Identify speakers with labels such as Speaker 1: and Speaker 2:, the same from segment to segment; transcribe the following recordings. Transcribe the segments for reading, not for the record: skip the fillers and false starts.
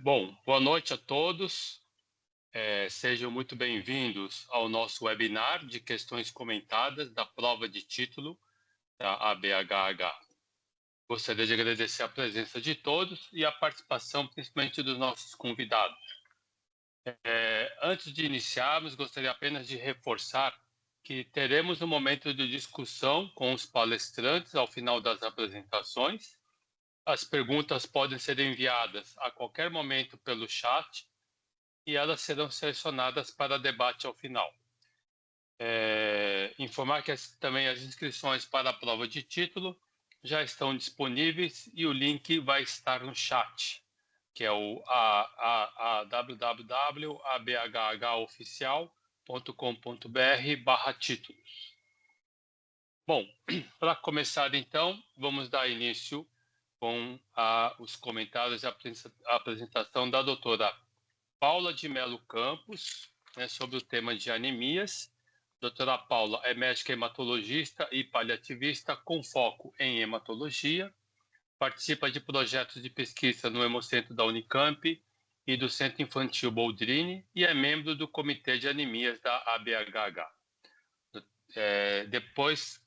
Speaker 1: Bom, boa noite a todos. Sejam muito bem-vindos ao nosso webinar de questões comentadas da prova de título da ABHH. Gostaria de agradecer a presença de todos e a participação, principalmente dos nossos convidados. Antes de iniciarmos, gostaria apenas de reforçar que teremos um momento de discussão com os palestrantes ao final das apresentações. As perguntas podem ser enviadas a qualquer momento pelo chat e elas serão selecionadas para debate ao final. Informar que também as inscrições para a prova de título já estão disponíveis e o link vai estar no chat, que é o www.abhhoficial.com.br/títulos. Bom, para começar então, vamos dar início com os comentários e a apresentação da doutora Paula de Melo Campos, sobre o tema de anemias. Doutora Paula é médica hematologista e paliativista com foco em hematologia, participa de projetos de pesquisa no Hemocentro da Unicamp e do Centro Infantil Boldrini e é membro do Comitê de Anemias da ABHH. Depois,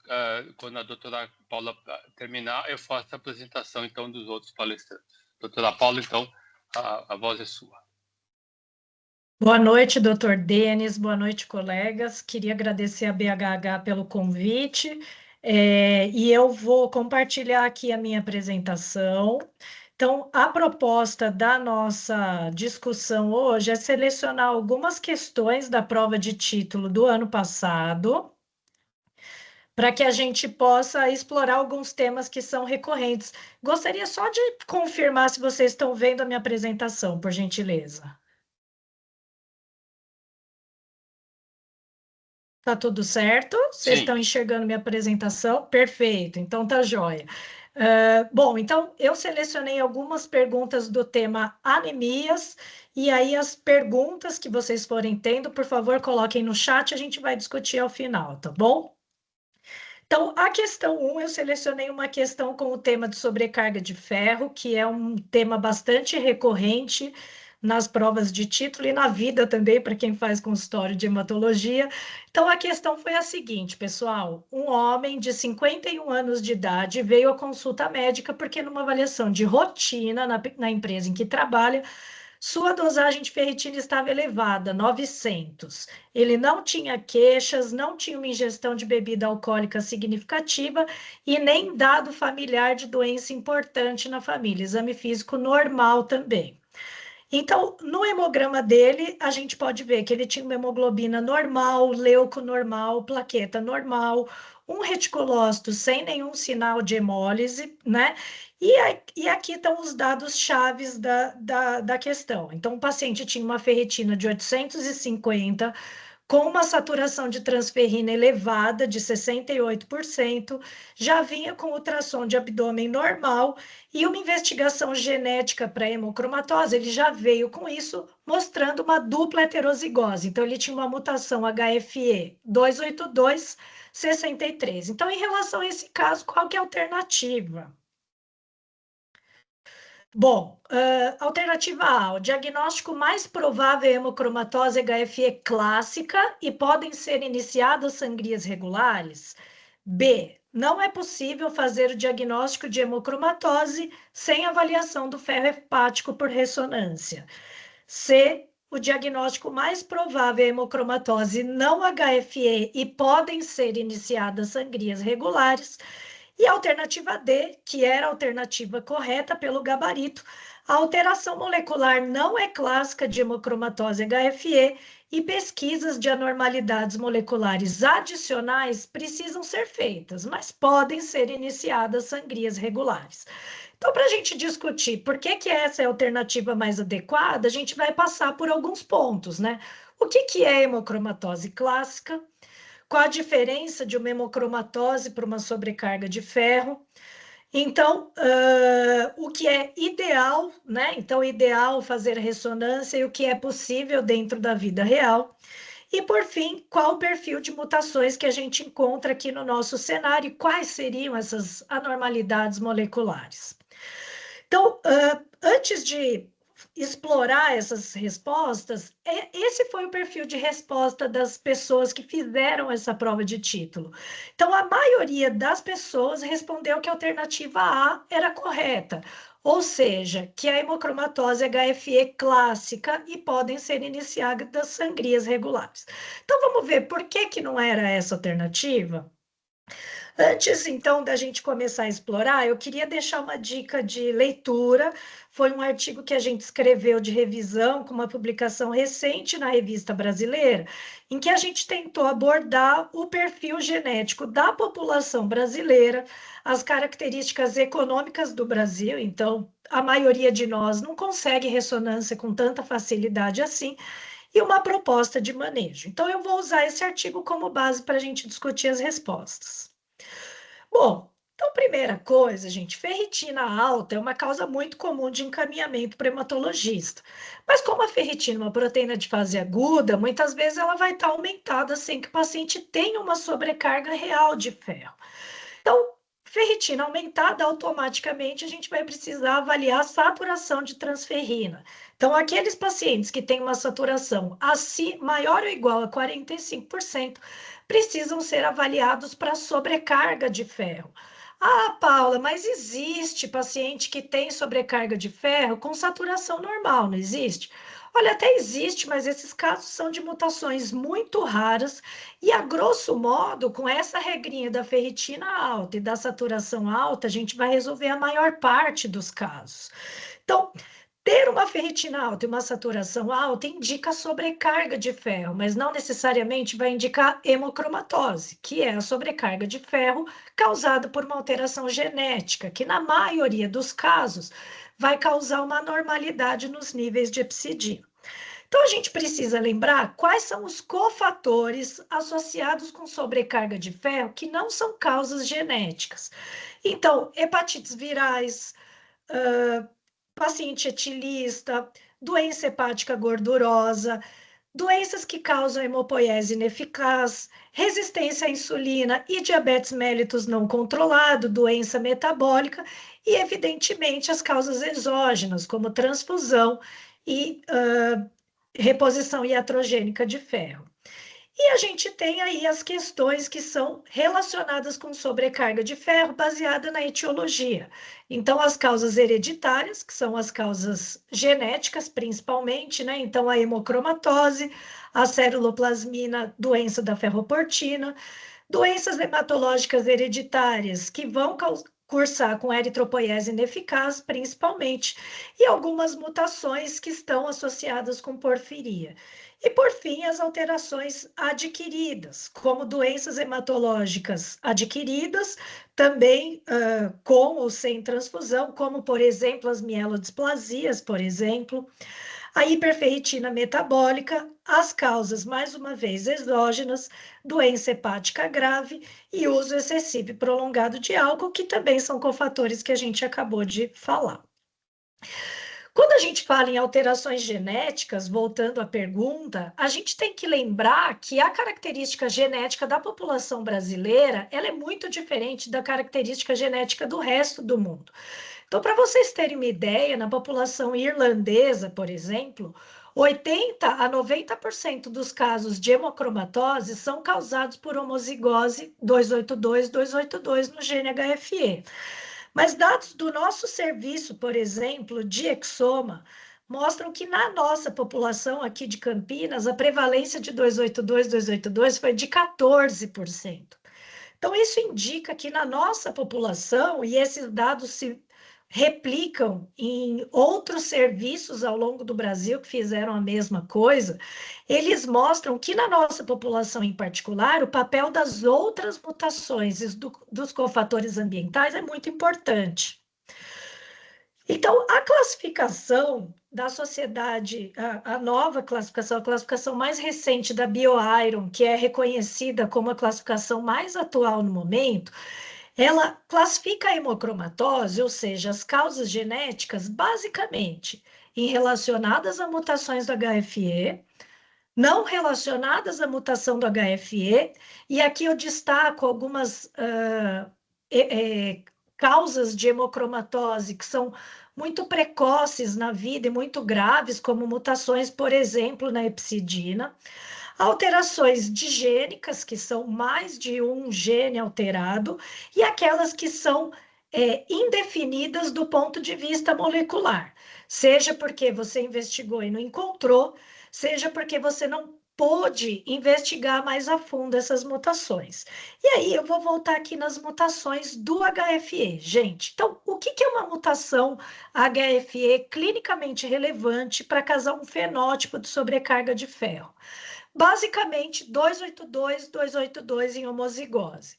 Speaker 1: quando a doutora Paula terminar, eu faço a apresentação, então, dos outros palestrantes. Doutora Paula, então, a voz é sua.
Speaker 2: Boa noite, doutor Denis, boa noite, colegas. Queria agradecer a BHH pelo convite, e eu vou compartilhar aqui a minha apresentação. Então, a proposta da nossa discussão hoje é selecionar algumas questões da prova de título do ano passado, para que a gente possa explorar alguns temas que são recorrentes. Gostaria só de confirmar se vocês estão vendo a minha apresentação, por gentileza. Tá tudo certo? Vocês
Speaker 1: Sim.
Speaker 2: estão enxergando minha apresentação? Perfeito, então tá jóia. Bom, então eu selecionei algumas perguntas do tema anemias, e aí as perguntas que vocês forem tendo, por favor, coloquem no chat, a gente vai discutir ao final, tá bom? Então, a questão 1, eu selecionei uma questão com o tema de sobrecarga de ferro, que é um tema bastante recorrente nas provas de título e na vida também, para quem faz consultório de hematologia. Então, a questão foi a seguinte, pessoal: um homem de 51 anos de idade veio à consulta médica porque, numa avaliação de rotina na empresa em que trabalha, sua dosagem de ferritina estava elevada, 900. Ele não tinha queixas, não tinha uma ingestão de bebida alcoólica significativa e nem dado familiar de doença importante na família. Exame físico normal também. Então, no hemograma dele, a gente pode ver que ele tinha uma hemoglobina normal, leuco normal, plaqueta normal, um reticulócito sem nenhum sinal de hemólise, né? E aqui estão os dados chaves da questão. Então, o paciente tinha uma ferritina de 850, com uma saturação de transferrina elevada de 68%, já vinha com ultrassom de abdômen normal e uma investigação genética para hemocromatose. Ele já veio com isso, mostrando uma dupla heterozigose. Então, ele tinha uma mutação HFE 282 63. Então, em relação a esse caso, qual que é a alternativa? Bom, alternativa A, o diagnóstico mais provável é hemocromatose HFE clássica e podem ser iniciadas sangrias regulares. B, não é possível fazer o diagnóstico de hemocromatose sem avaliação do ferro hepático por ressonância. C, o diagnóstico mais provável é hemocromatose não HFE e podem ser iniciadas sangrias regulares. E a alternativa D, que era a alternativa correta pelo gabarito, a alteração molecular não é clássica de hemocromatose HFE e pesquisas de anormalidades moleculares adicionais precisam ser feitas, mas podem ser iniciadas sangrias regulares. Então, para a gente discutir por que essa é a alternativa mais adequada, a gente vai passar por alguns pontos, né? O que é hemocromatose clássica? Qual a diferença de uma hemocromatose para uma sobrecarga de ferro? Então, o que é ideal, né? Então, ideal fazer ressonância e o que é possível dentro da vida real. E, por fim, qual o perfil de mutações que a gente encontra aqui no nosso cenário e quais seriam essas anormalidades moleculares? Então, antes de explorar essas respostas, esse foi o perfil de resposta das pessoas que fizeram essa prova de título. Então, a maioria das pessoas respondeu que a alternativa A era correta, ou seja, que a hemocromatose HFE clássica e podem ser iniciadas sangrias regulares. Então, vamos ver por que que não era essa alternativa? Antes, então, da gente começar a explorar, eu queria deixar uma dica de leitura. Foi um artigo que a gente escreveu de revisão, com uma publicação recente na Revista Brasileira, em que a gente tentou abordar o perfil genético da população brasileira, as características econômicas do Brasil. Então, a maioria de nós não consegue ressonância com tanta facilidade assim, e uma proposta de manejo. Então, eu vou usar esse artigo como base para a gente discutir as respostas. Bom, então, primeira coisa, gente, ferritina alta é uma causa muito comum de encaminhamento para hematologista. Mas como a ferritina é uma proteína de fase aguda, muitas vezes ela vai estar aumentada sem que o paciente tenha uma sobrecarga real de ferro. Então, ferritina aumentada, automaticamente a gente vai precisar avaliar a saturação de transferrina. Então, aqueles pacientes que têm uma saturação maior ou igual a 45%, precisam ser avaliados para sobrecarga de ferro. Ah, Paula, mas existe paciente que tem sobrecarga de ferro com saturação normal, não existe? Olha, até existe, mas esses casos são de mutações muito raras e, a grosso modo, com essa regrinha da ferritina alta e da saturação alta, a gente vai resolver a maior parte dos casos. Então, ter uma ferritina alta e uma saturação alta indica sobrecarga de ferro, mas não necessariamente vai indicar hemocromatose, que é a sobrecarga de ferro causada por uma alteração genética, que na maioria dos casos vai causar uma anormalidade nos níveis de hepcidina. Então, a gente precisa lembrar quais são os cofatores associados com sobrecarga de ferro que não são causas genéticas. Então, hepatites virais, paciente etilista, doença hepática gordurosa, doenças que causam hemopoiese ineficaz, resistência à insulina e diabetes mellitus não controlado, doença metabólica e, evidentemente, as causas exógenas, como transfusão e reposição iatrogênica de ferro. E a gente tem aí as questões que são relacionadas com sobrecarga de ferro, baseada na etiologia. Então, as causas hereditárias, que são as causas genéticas, principalmente, né? Então, a hemocromatose, a ceruloplasmina, doença da ferroportina, doenças hematológicas hereditárias, que vão cursar com eritropoiese ineficaz, principalmente, e algumas mutações que estão associadas com porfiria. E, por fim, as alterações adquiridas, como doenças hematológicas adquiridas, também com ou sem transfusão, como, por exemplo, as mielodisplasias, por exemplo, a hiperferritina metabólica, as causas, mais uma vez, exógenas, doença hepática grave e uso excessivo e prolongado de álcool, que também são cofatores que a gente acabou de falar. Quando a gente fala em alterações genéticas, voltando à pergunta, a gente tem que lembrar que a característica genética da população brasileira, ela é muito diferente da característica genética do resto do mundo. Então, para vocês terem uma ideia, na população irlandesa, por exemplo, 80 a 90% dos casos de hemocromatose são causados por homozigose 282 no gene HFE. Mas dados do nosso serviço, por exemplo, de exoma, mostram que na nossa população aqui de Campinas, a prevalência de 282 foi de 14%. Então, isso indica que na nossa população, e esses dados se replicam em outros serviços ao longo do Brasil que fizeram a mesma coisa, eles mostram que na nossa população em particular, o papel das outras mutações e dos cofatores ambientais é muito importante. Então, a classificação da sociedade, a nova classificação, a classificação mais recente da BioIron, que é reconhecida como a classificação mais atual no momento, ela classifica a hemocromatose, ou seja, as causas genéticas, basicamente em relacionadas a mutações do HFE, não relacionadas à mutação do HFE, e aqui eu destaco algumas causas de hemocromatose que são muito precoces na vida e muito graves, como mutações, por exemplo, na hepcidina, alterações digênicas, que são mais de um gene alterado, e aquelas que são indefinidas do ponto de vista molecular, seja porque você investigou e não encontrou, seja porque você não pôde investigar mais a fundo essas mutações. E aí eu vou voltar aqui nas mutações do HFE, gente. Então, o que é uma mutação HFE clinicamente relevante para causar um fenótipo de sobrecarga de ferro? Basicamente, 282, 282 em homozigose.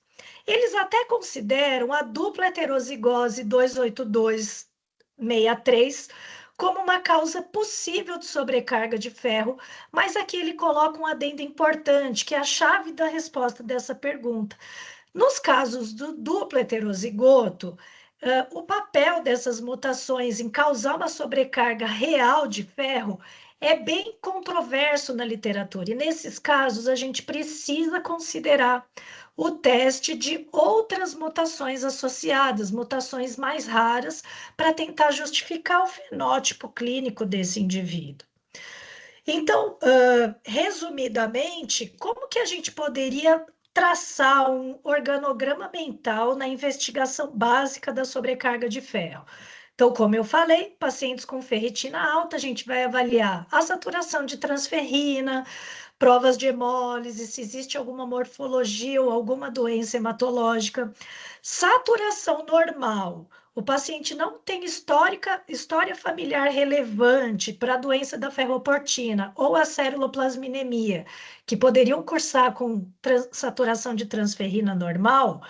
Speaker 2: Eles até consideram a dupla heterozigose 28263 como uma causa possível de sobrecarga de ferro, mas aqui ele coloca um adendo importante, que é a chave da resposta dessa pergunta. Nos casos do duplo heterozigoto, o papel dessas mutações em causar uma sobrecarga real de ferro é bem controverso na literatura, e nesses casos a gente precisa considerar o teste de outras mutações associadas, mutações mais raras, para tentar justificar o fenótipo clínico desse indivíduo. Então, resumidamente, como que a gente poderia traçar um organograma mental na investigação básica da sobrecarga de ferro? Então, como eu falei, pacientes com ferritina alta, a gente vai avaliar a saturação de transferrina, provas de hemólise, se existe alguma morfologia ou alguma doença hematológica. Saturação normal. O paciente não tem história familiar relevante para a doença da ferroportina ou a ceruloplasminemia, que poderiam cursar com saturação de transferrina normal.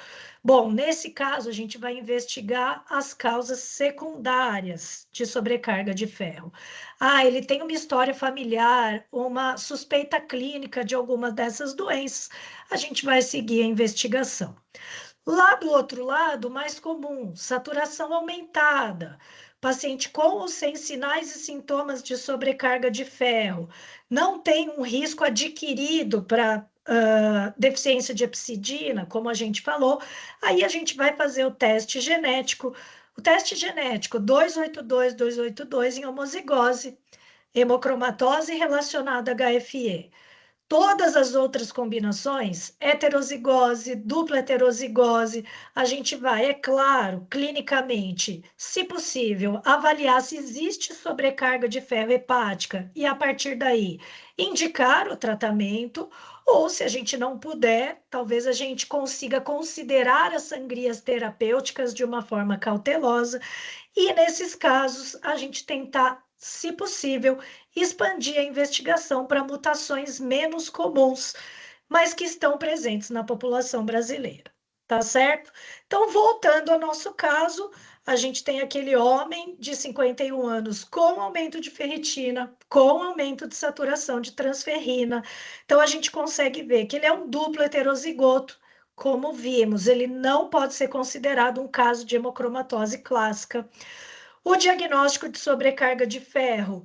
Speaker 2: Bom, nesse caso, a gente vai investigar as causas secundárias de sobrecarga de ferro. Ah, ele tem uma história familiar, uma suspeita clínica de alguma dessas doenças, a gente vai seguir a investigação. Lá do outro lado, mais comum, saturação aumentada, paciente com ou sem sinais e sintomas de sobrecarga de ferro, não tem um risco adquirido para deficiência de hepcidina, como a gente falou, aí a gente vai fazer o teste genético 282, 282 em homozigose, hemocromatose relacionada a HFE. Todas as outras combinações, heterozigose, dupla heterozigose, a gente vai, é claro, clinicamente, se possível, avaliar se existe sobrecarga de ferro hepática e, a partir daí, indicar o tratamento, ou se a gente não puder, talvez a gente consiga considerar as sangrias terapêuticas de uma forma cautelosa, e nesses casos, a gente tentar, se possível, expandir a investigação para mutações menos comuns, mas que estão presentes na população brasileira. Tá certo? Então, voltando ao nosso caso, a gente tem aquele homem de 51 anos com aumento de ferritina, com aumento de saturação de transferrina. Então, a gente consegue ver que ele é um duplo heterozigoto. Como vimos, ele não pode ser considerado um caso de hemocromatose clássica. O diagnóstico de sobrecarga de ferro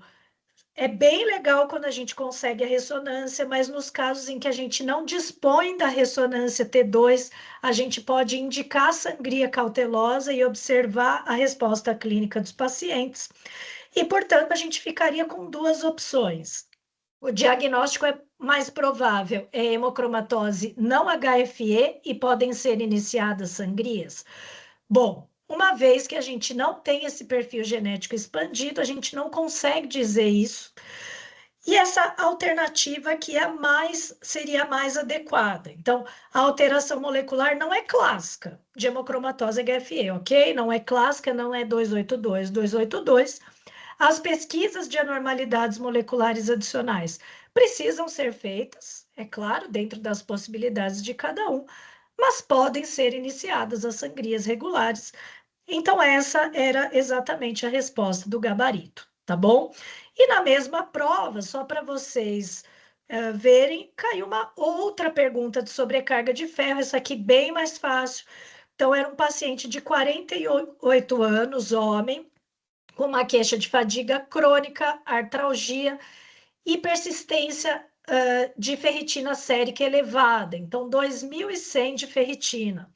Speaker 2: é bem legal quando a gente consegue a ressonância, mas nos casos em que a gente não dispõe da ressonância T2, a gente pode indicar sangria cautelosa e observar a resposta clínica dos pacientes. E, portanto, a gente ficaria com duas opções. O diagnóstico é mais provável, é hemocromatose não HFE e podem ser iniciadas sangrias. Bom, uma vez que a gente não tem esse perfil genético expandido, a gente não consegue dizer isso. E essa alternativa aqui seria a mais adequada. Então, a alteração molecular não é clássica de hemocromatose HFE, ok? Não é clássica, não é 282, 282. As pesquisas de anormalidades moleculares adicionais precisam ser feitas, é claro, dentro das possibilidades de cada um, mas podem ser iniciadas as sangrias regulares. Então, essa era exatamente a resposta do gabarito, tá bom? E na mesma prova, só para vocês verem, caiu uma outra pergunta de sobrecarga de ferro, essa aqui bem mais fácil. Então, era um paciente de 48 anos, homem, com uma queixa de fadiga crônica, artralgia e persistência de ferritina sérica elevada, então 2.100 de ferritina.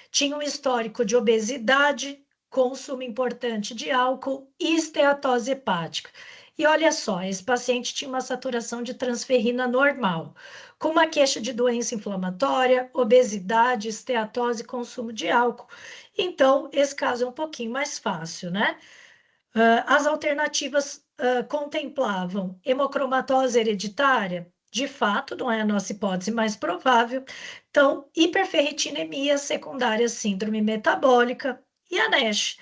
Speaker 2: Tinha um histórico de obesidade, consumo importante de álcool e esteatose hepática. E olha só, esse paciente tinha uma saturação de transferrina normal, com uma queixa de doença inflamatória, obesidade, esteatose e consumo de álcool. Então, esse caso é um pouquinho mais fácil, né? As alternativas contemplavam hemocromatose hereditária, de fato, não é a nossa hipótese mais provável. Então, hiperferritinemia secundária síndrome metabólica e a NASH.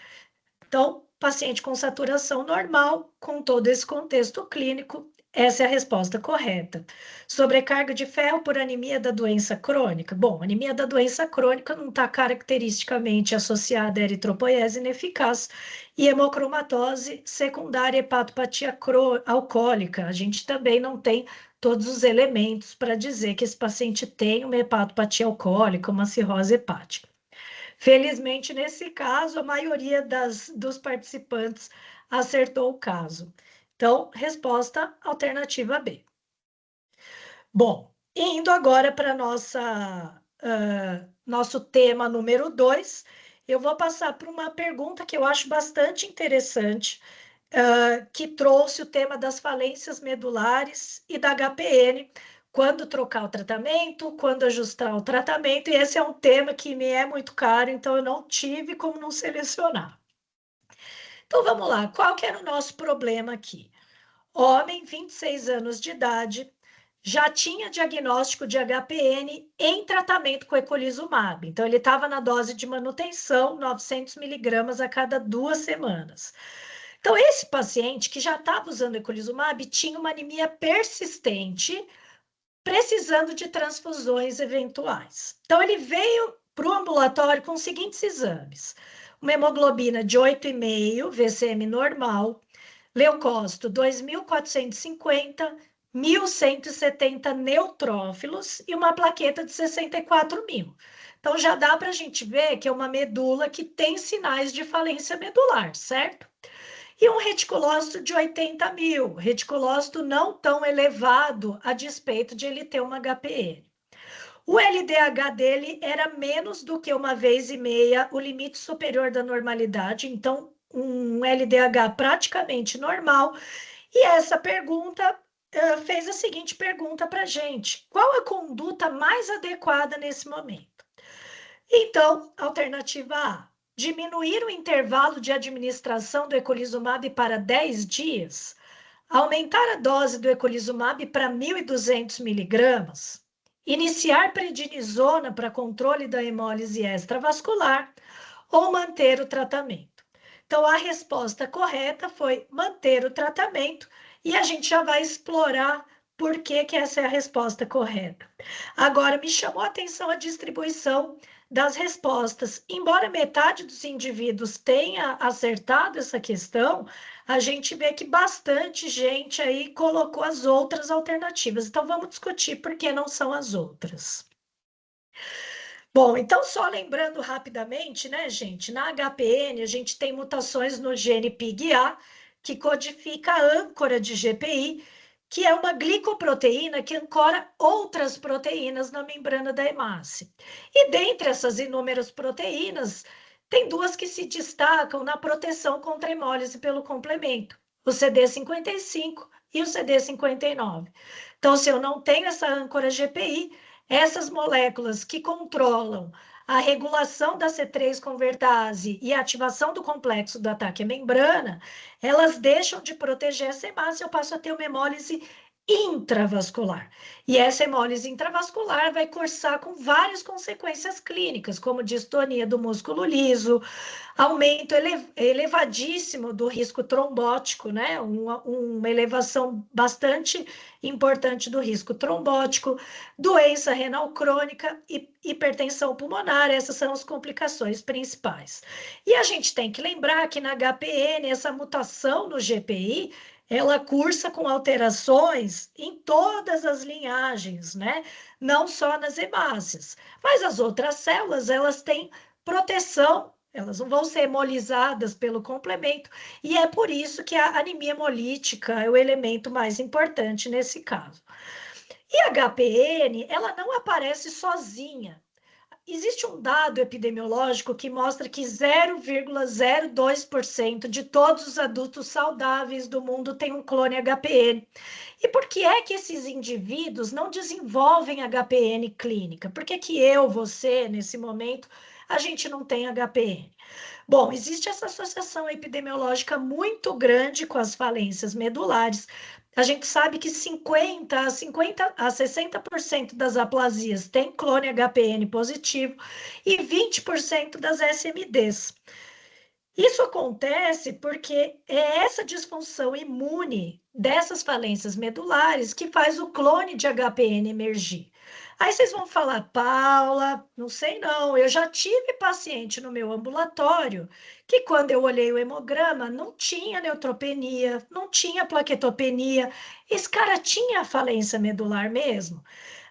Speaker 2: Então, paciente com saturação normal, com todo esse contexto clínico, essa é a resposta correta. Sobrecarga de ferro por anemia da doença crônica. Bom, anemia da doença crônica não está caracteristicamente associada à eritropoiese ineficaz e hemocromatose secundária hepatopatia alcoólica. A gente também não tem todos os elementos para dizer que esse paciente tem uma hepatopatia alcoólica, uma cirrose hepática. Felizmente, nesse caso, a maioria dos participantes acertou o caso. Então, resposta alternativa B. Bom, indo agora para nosso tema número 2, eu vou passar por uma pergunta que eu acho bastante interessante, que trouxe o tema das falências medulares e da HPN, quando trocar o tratamento, quando ajustar o tratamento, e esse é um tema que me é muito caro, então eu não tive como não selecionar. Então vamos lá, qual que era o nosso problema aqui? Homem, 26 anos de idade, já tinha diagnóstico de HPN em tratamento com eculizumab. Então, ele estava na dose de manutenção, 900 miligramas a cada 2 semanas. Então, esse paciente que já estava usando eculizumab tinha uma anemia persistente, precisando de transfusões eventuais. Então, ele veio para o ambulatório com os seguintes exames: uma hemoglobina de 8,5, VCM normal, leucócito 2.450, 1.170 neutrófilos e uma plaqueta de 64.000. Então, já dá para a gente ver que é uma medula que tem sinais de falência medular, certo? E um reticulócito de 80.000, reticulócito não tão elevado a despeito de ele ter uma HPN. O LDH dele era menos do que 1,5 vezes o limite superior da normalidade, então um LDH praticamente normal. E essa pergunta fez a seguinte pergunta para a gente: qual a conduta mais adequada nesse momento? Então, alternativa A: diminuir o intervalo de administração do eculizumab para 10 dias, aumentar a dose do eculizumab para 1.200 miligramas, iniciar prednisona para controle da hemólise extravascular ou manter o tratamento. Então, a resposta correta foi manter o tratamento e a gente já vai explorar por que essa é a resposta correta. Agora, me chamou a atenção a distribuição das respostas. Embora metade dos indivíduos tenha acertado essa questão, a gente vê que bastante gente aí colocou as outras alternativas. Então, vamos discutir por que não são as outras. Bom, então, só lembrando rapidamente, né, gente, na HPN a gente tem mutações no gene PIG-A, que codifica a âncora de GPI, que é uma glicoproteína que ancora outras proteínas na membrana da hemácia. E dentre essas inúmeras proteínas, tem duas que se destacam na proteção contra a hemólise pelo complemento, o CD55 e o CD59. Então, se eu não tenho essa âncora GPI, essas moléculas que controlam a regulação da C3-convertase e a ativação do complexo do ataque à membrana, elas deixam de proteger essa hemácia, eu passo a ter uma hemólise intravascular. E essa hemólise intravascular vai cursar com várias consequências clínicas, como distonia do músculo liso, aumento elevadíssimo do risco trombótico, né? Uma elevação bastante importante do risco trombótico, doença renal crônica e hipertensão pulmonar, essas são as complicações principais. E a gente tem que lembrar que na HPN, essa mutação no GPI, ela cursa com alterações em todas as linhagens, né? Não só nas hemácias, mas as outras células, elas têm proteção, elas não vão ser hemolizadas pelo complemento, e é por isso que a anemia hemolítica é o elemento mais importante nesse caso. E a HPN, ela não aparece sozinha. existe um dado epidemiológico que mostra que 0,02% de todos os adultos saudáveis do mundo têm um clone HPN. E por que é que esses indivíduos não desenvolvem HPN clínica? Por que que eu, você, nesse momento, a gente não tem HPN? Bom, existe essa associação epidemiológica muito grande com as falências medulares. A gente sabe que 50 a 60% das aplasias têm clone HPN positivo e 20% das SMDs. Isso acontece porque é essa disfunção imune dessas falências medulares que faz o clone de HPN emergir. Aí vocês vão falar, Paula, não sei não, eu já tive paciente no meu ambulatório que quando eu olhei o hemograma não tinha neutropenia, não tinha plaquetopenia, esse cara tinha falência medular mesmo.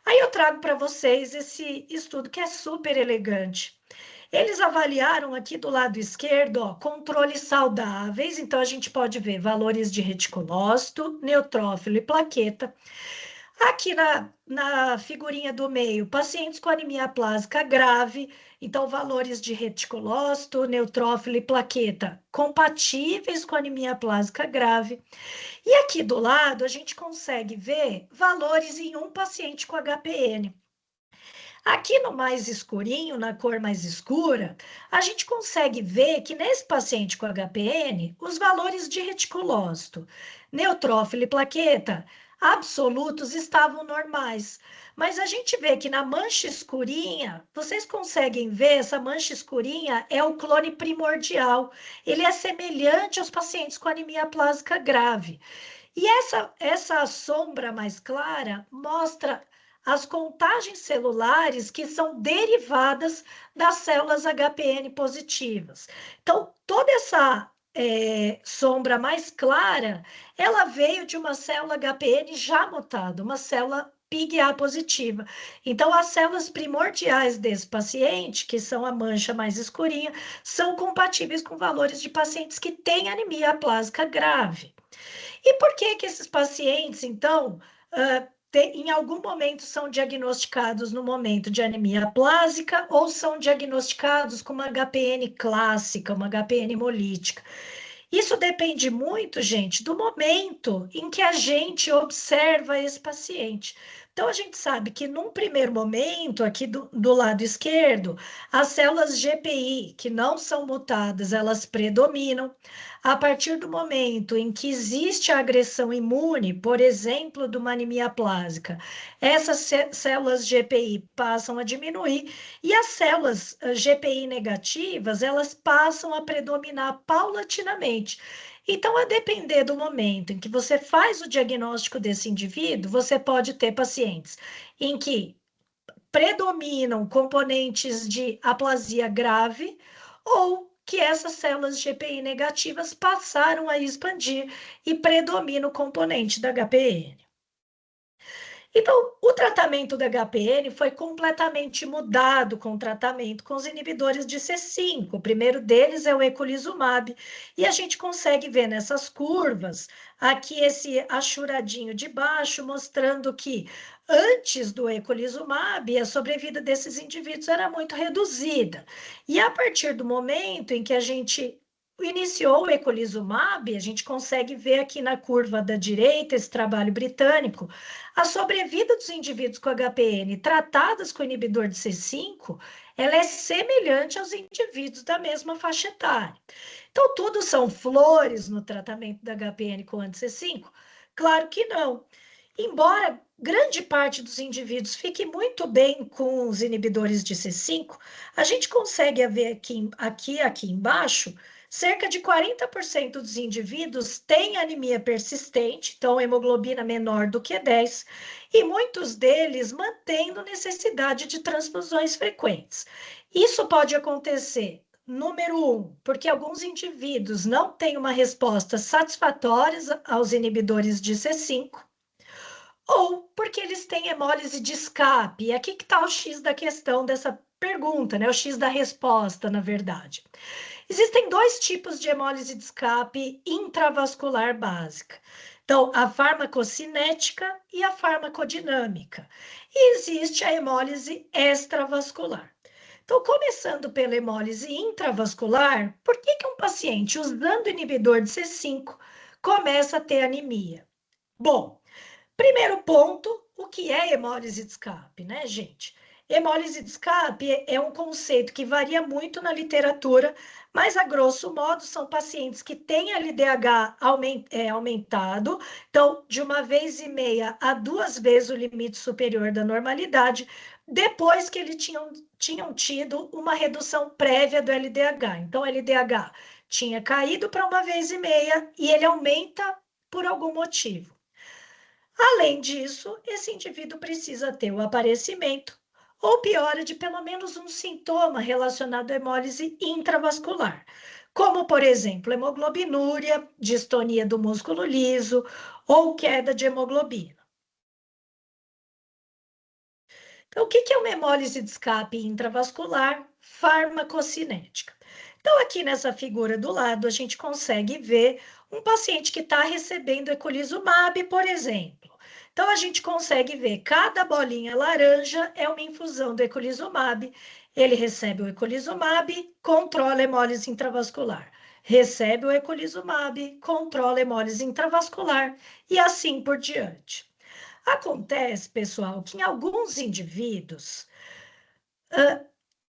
Speaker 2: Aí eu trago para vocês esse estudo que é super elegante. Eles avaliaram aqui do lado esquerdo, ó, controles saudáveis, então a gente pode ver valores de reticulócito, neutrófilo e plaqueta. Aqui na figurinha do meio, pacientes com anemia plásica grave, então valores de reticulócito, neutrófilo e plaqueta compatíveis com anemia plásica grave. E aqui do lado, a gente consegue ver valores em um paciente com HPN. Aqui no mais escurinho, na cor mais escura, a gente consegue ver que nesse paciente com HPN, os valores de reticulócito, neutrófilo e plaqueta absolutos estavam normais. Mas a gente vê que na mancha escurinha, vocês conseguem ver, essa mancha escurinha é o clone primordial. Ele é semelhante aos pacientes com anemia plásica grave. E essa sombra mais clara mostra as contagens celulares que são derivadas das células HPN positivas. Então, toda essa sombra mais clara, ela veio de uma célula HPN já mutada, uma célula PIGA positiva. Então, as células primordiais desse paciente, que são a mancha mais escurinha, são compatíveis com valores de pacientes que têm anemia aplásica grave. E por que que esses pacientes, então, em algum momento são diagnosticados no momento de anemia aplásica ou são diagnosticados com uma HPN clássica, uma HPN hemolítica? Isso depende muito, gente, do momento em que a gente observa esse paciente. Então, a gente sabe que num primeiro momento, aqui do lado esquerdo, as células GPI, que não são mutadas, elas predominam. A partir do momento em que existe a agressão imune, por exemplo, de uma anemia plásica, essas células GPI passam a diminuir e as células GPI negativas, elas passam a predominar paulatinamente. Então, a depender do momento em que você faz o diagnóstico desse indivíduo, você pode ter pacientes em que predominam componentes de aplasia grave ou que essas células GPI negativas passaram a expandir e predomina o componente da HPN. Então, o tratamento da HPN foi completamente mudado com o tratamento com os inibidores de C5. O primeiro deles é o eculizumab, e a gente consegue ver nessas curvas, aqui esse achuradinho de baixo, mostrando que antes do eculizumab, a sobrevida desses indivíduos era muito reduzida. E a partir do momento em que a gente iniciou o eculizumab, a gente consegue ver aqui na curva da direita, esse trabalho britânico, a sobrevida dos indivíduos com HPN tratados com inibidor de C5, ela é semelhante aos indivíduos da mesma faixa etária. Então, tudo são flores no tratamento da HPN com anti-C5? Claro que não. Embora grande parte dos indivíduos fique muito bem com os inibidores de C5, a gente consegue ver aqui embaixo, cerca de 40% dos indivíduos têm anemia persistente, então hemoglobina menor do que 10, e muitos deles mantendo necessidade de transfusões frequentes. Isso pode acontecer, número 1, porque alguns indivíduos não têm uma resposta satisfatória aos inibidores de C5, ou porque eles têm hemólise de escape. E aqui que está o X da questão dessa pergunta, né? O X da resposta, na verdade. Existem dois tipos de hemólise de escape intravascular básica. Então, a farmacocinética e a farmacodinâmica. E existe a hemólise extravascular. Então, começando pela hemólise intravascular, por que um paciente usando inibidor de C5 começa a ter anemia? Bom, primeiro ponto, o que é hemólise de escape, né, gente? Hemólise de escape é um conceito que varia muito na literatura, mas a grosso modo são pacientes que têm LDH aumentado, então de 1,5 a 2 vezes o limite superior da normalidade, depois que eles tinham tido uma redução prévia do LDH. Então, o LDH tinha caído para 1,5 e ele aumenta por algum motivo. Além disso, esse indivíduo precisa ter o aparecimento ou piora de pelo menos um sintoma relacionado à hemólise intravascular, como, por exemplo, hemoglobinúria, distonia do músculo liso ou queda de hemoglobina. Então, o que é uma hemólise de escape intravascular farmacocinética? Então, aqui nessa figura do lado, a gente consegue ver um paciente que está recebendo eculizumab, por exemplo. Então, a gente consegue ver cada bolinha laranja é uma infusão do eculizumab. Ele recebe o eculizumab, controla a hemólise intravascular. Recebe o eculizumab, controla a hemólise intravascular e assim por diante. Acontece, pessoal, que em alguns indivíduos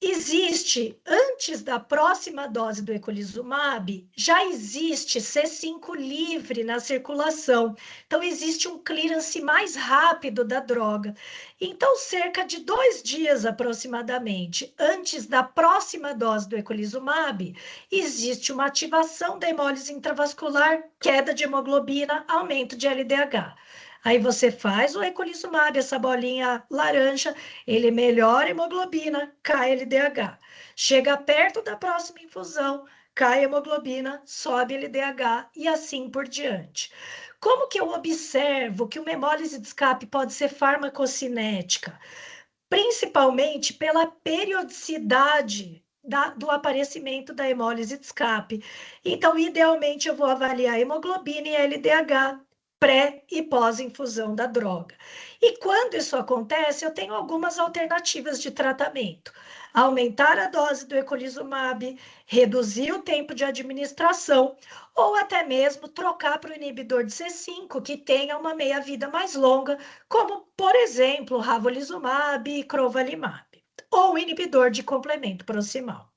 Speaker 2: existe, antes da próxima dose do eculizumab, já existe C5 livre na circulação. Então, existe um clearance mais rápido da droga. Então, cerca de 2 dias aproximadamente, antes da próxima dose do eculizumab, existe uma ativação da hemólise intravascular, queda de hemoglobina, aumento de LDH. Aí você faz o eculizumab, essa bolinha laranja, ele melhora a hemoglobina, cai LDH. Chega perto da próxima infusão, cai a hemoglobina, sobe LDH e assim por diante. Como que eu observo que uma hemólise de escape pode ser farmacocinética? Principalmente pela periodicidade do aparecimento da hemólise de escape. Então, idealmente, eu vou avaliar a hemoglobina e a LDH pré e pós-infusão da droga. E quando isso acontece, eu tenho algumas alternativas de tratamento. Aumentar a dose do eculizumab, reduzir o tempo de administração, ou até mesmo trocar para o inibidor de C5, que tenha uma meia-vida mais longa, como, por exemplo, ravulizumab e crovalimab, ou inibidor de complemento proximal.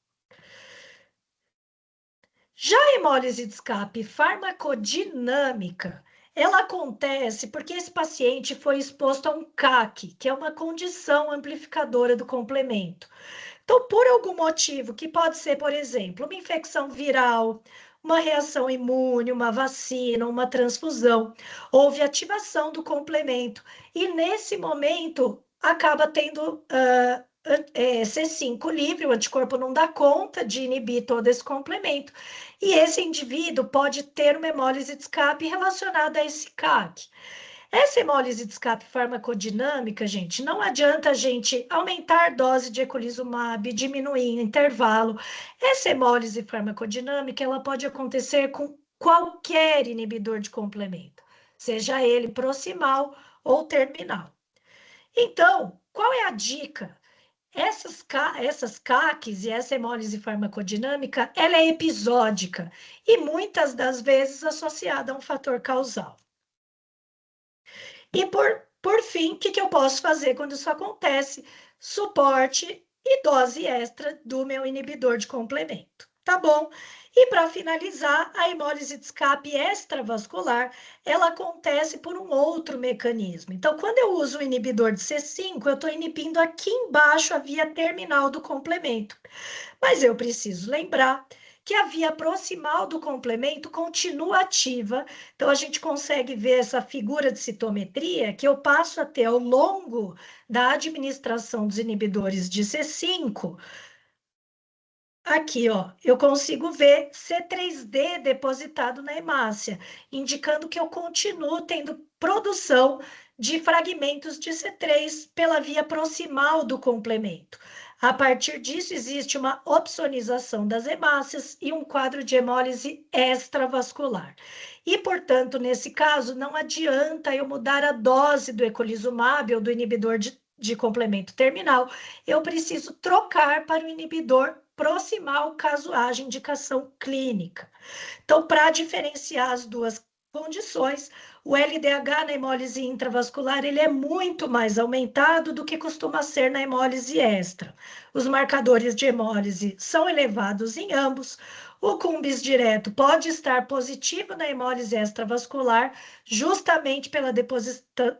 Speaker 2: Já a hemólise de escape farmacodinâmica, ela acontece porque esse paciente foi exposto a um CAC, que é uma condição amplificadora do complemento. Então, por algum motivo, que pode ser, por exemplo, uma infecção viral, uma reação imune, uma vacina, uma transfusão, houve ativação do complemento, e nesse momento acaba tendo C5 livre, o anticorpo não dá conta de inibir todo esse complemento, e esse indivíduo pode ter uma hemólise de escape relacionada a esse CAC. Essa hemólise de escape farmacodinâmica, gente, não adianta a gente aumentar a dose de eculizumab, diminuir o intervalo. Essa hemólise farmacodinâmica, ela pode acontecer com qualquer inibidor de complemento, seja ele proximal ou terminal. Então, qual é a dica? Essas CACs e essa hemólise farmacodinâmica, ela é episódica e muitas das vezes associada a um fator causal. E por fim, o que eu posso fazer quando isso acontece? Suporte e dose extra do meu inibidor de complemento, tá bom? E para finalizar, a hemólise de escape extravascular, ela acontece por um outro mecanismo. Então, quando eu uso o inibidor de C5, eu estou inibindo aqui embaixo a via terminal do complemento. Mas eu preciso lembrar que a via proximal do complemento continua ativa. Então, a gente consegue ver essa figura de citometria que eu passo a ter ao longo da administração dos inibidores de C5. Aqui, ó, eu consigo ver C3D depositado na hemácia, indicando que eu continuo tendo produção de fragmentos de C3 pela via proximal do complemento. A partir disso, existe uma opsonização das hemácias e um quadro de hemólise extravascular. E, portanto, nesse caso, não adianta eu mudar a dose do eculizumab ou do inibidor de complemento terminal, eu preciso trocar para o inibidor proximal caso haja indicação clínica. Então, para diferenciar as duas condições, o LDH na hemólise intravascular ele é muito mais aumentado do que costuma ser na hemólise extra. Os marcadores de hemólise são elevados em ambos. O cumbis direto pode estar positivo na hemólise extravascular, justamente pela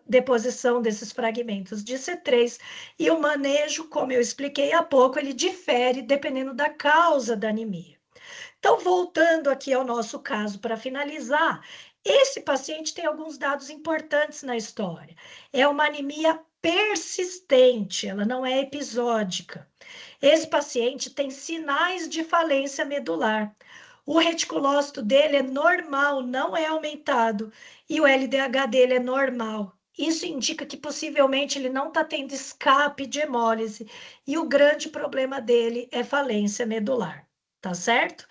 Speaker 2: deposição desses fragmentos de C3, e o manejo, como eu expliquei há pouco, ele difere dependendo da causa da anemia. Então, voltando aqui ao nosso caso para finalizar, esse paciente tem alguns dados importantes na história. É uma anemia persistente, ela não é episódica. Esse paciente tem sinais de falência medular. O reticulócito dele é normal, não é aumentado, e o LDH dele é normal. Isso indica que possivelmente ele não está tendo escape de hemólise, e o grande problema dele é falência medular, tá certo?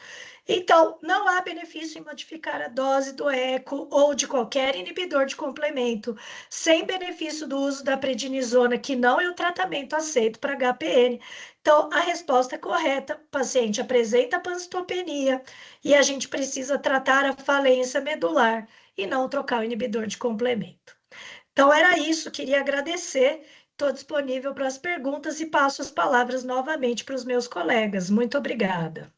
Speaker 2: Então, não há benefício em modificar a dose do eco ou de qualquer inibidor de complemento, sem benefício do uso da prednisona, que não é o tratamento aceito para HPN. Então, a resposta é correta: o paciente apresenta panцitopenia e a gente precisa tratar a falência medular e não trocar o inibidor de complemento. Então, era isso, queria agradecer. Estou disponível para as perguntas e passo as palavras novamente para os meus colegas. Muito obrigada.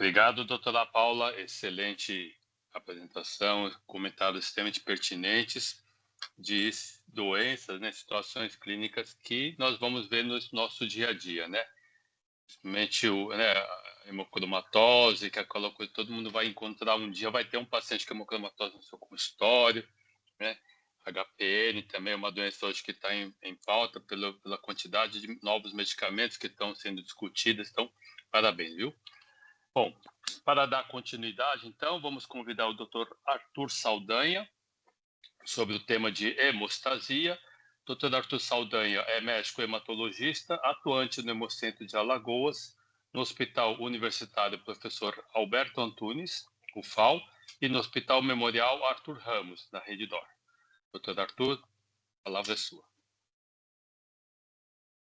Speaker 1: Obrigado, doutora Paula. Excelente apresentação, comentários extremamente pertinentes de doenças, né, situações clínicas que nós vamos ver no nosso dia a dia, né? Principalmente a hemocromatose, que é aquela coisa que todo mundo vai encontrar um dia, vai ter um paciente com hemocromatose no seu consultório, né? HPN também é uma doença hoje que está em pauta pela quantidade de novos medicamentos que estão sendo discutidos. Então, parabéns, viu? Bom, para dar continuidade, então, vamos convidar o Dr. Arthur Saldanha sobre o tema de hemostasia. Dr. Arthur Saldanha é médico hematologista, atuante no Hemocentro de Alagoas, no Hospital Universitário Professor Alberto Antunes, UFAL, e no Hospital Memorial Arthur Ramos, na Rede DOR. Dr. Arthur, a palavra é sua.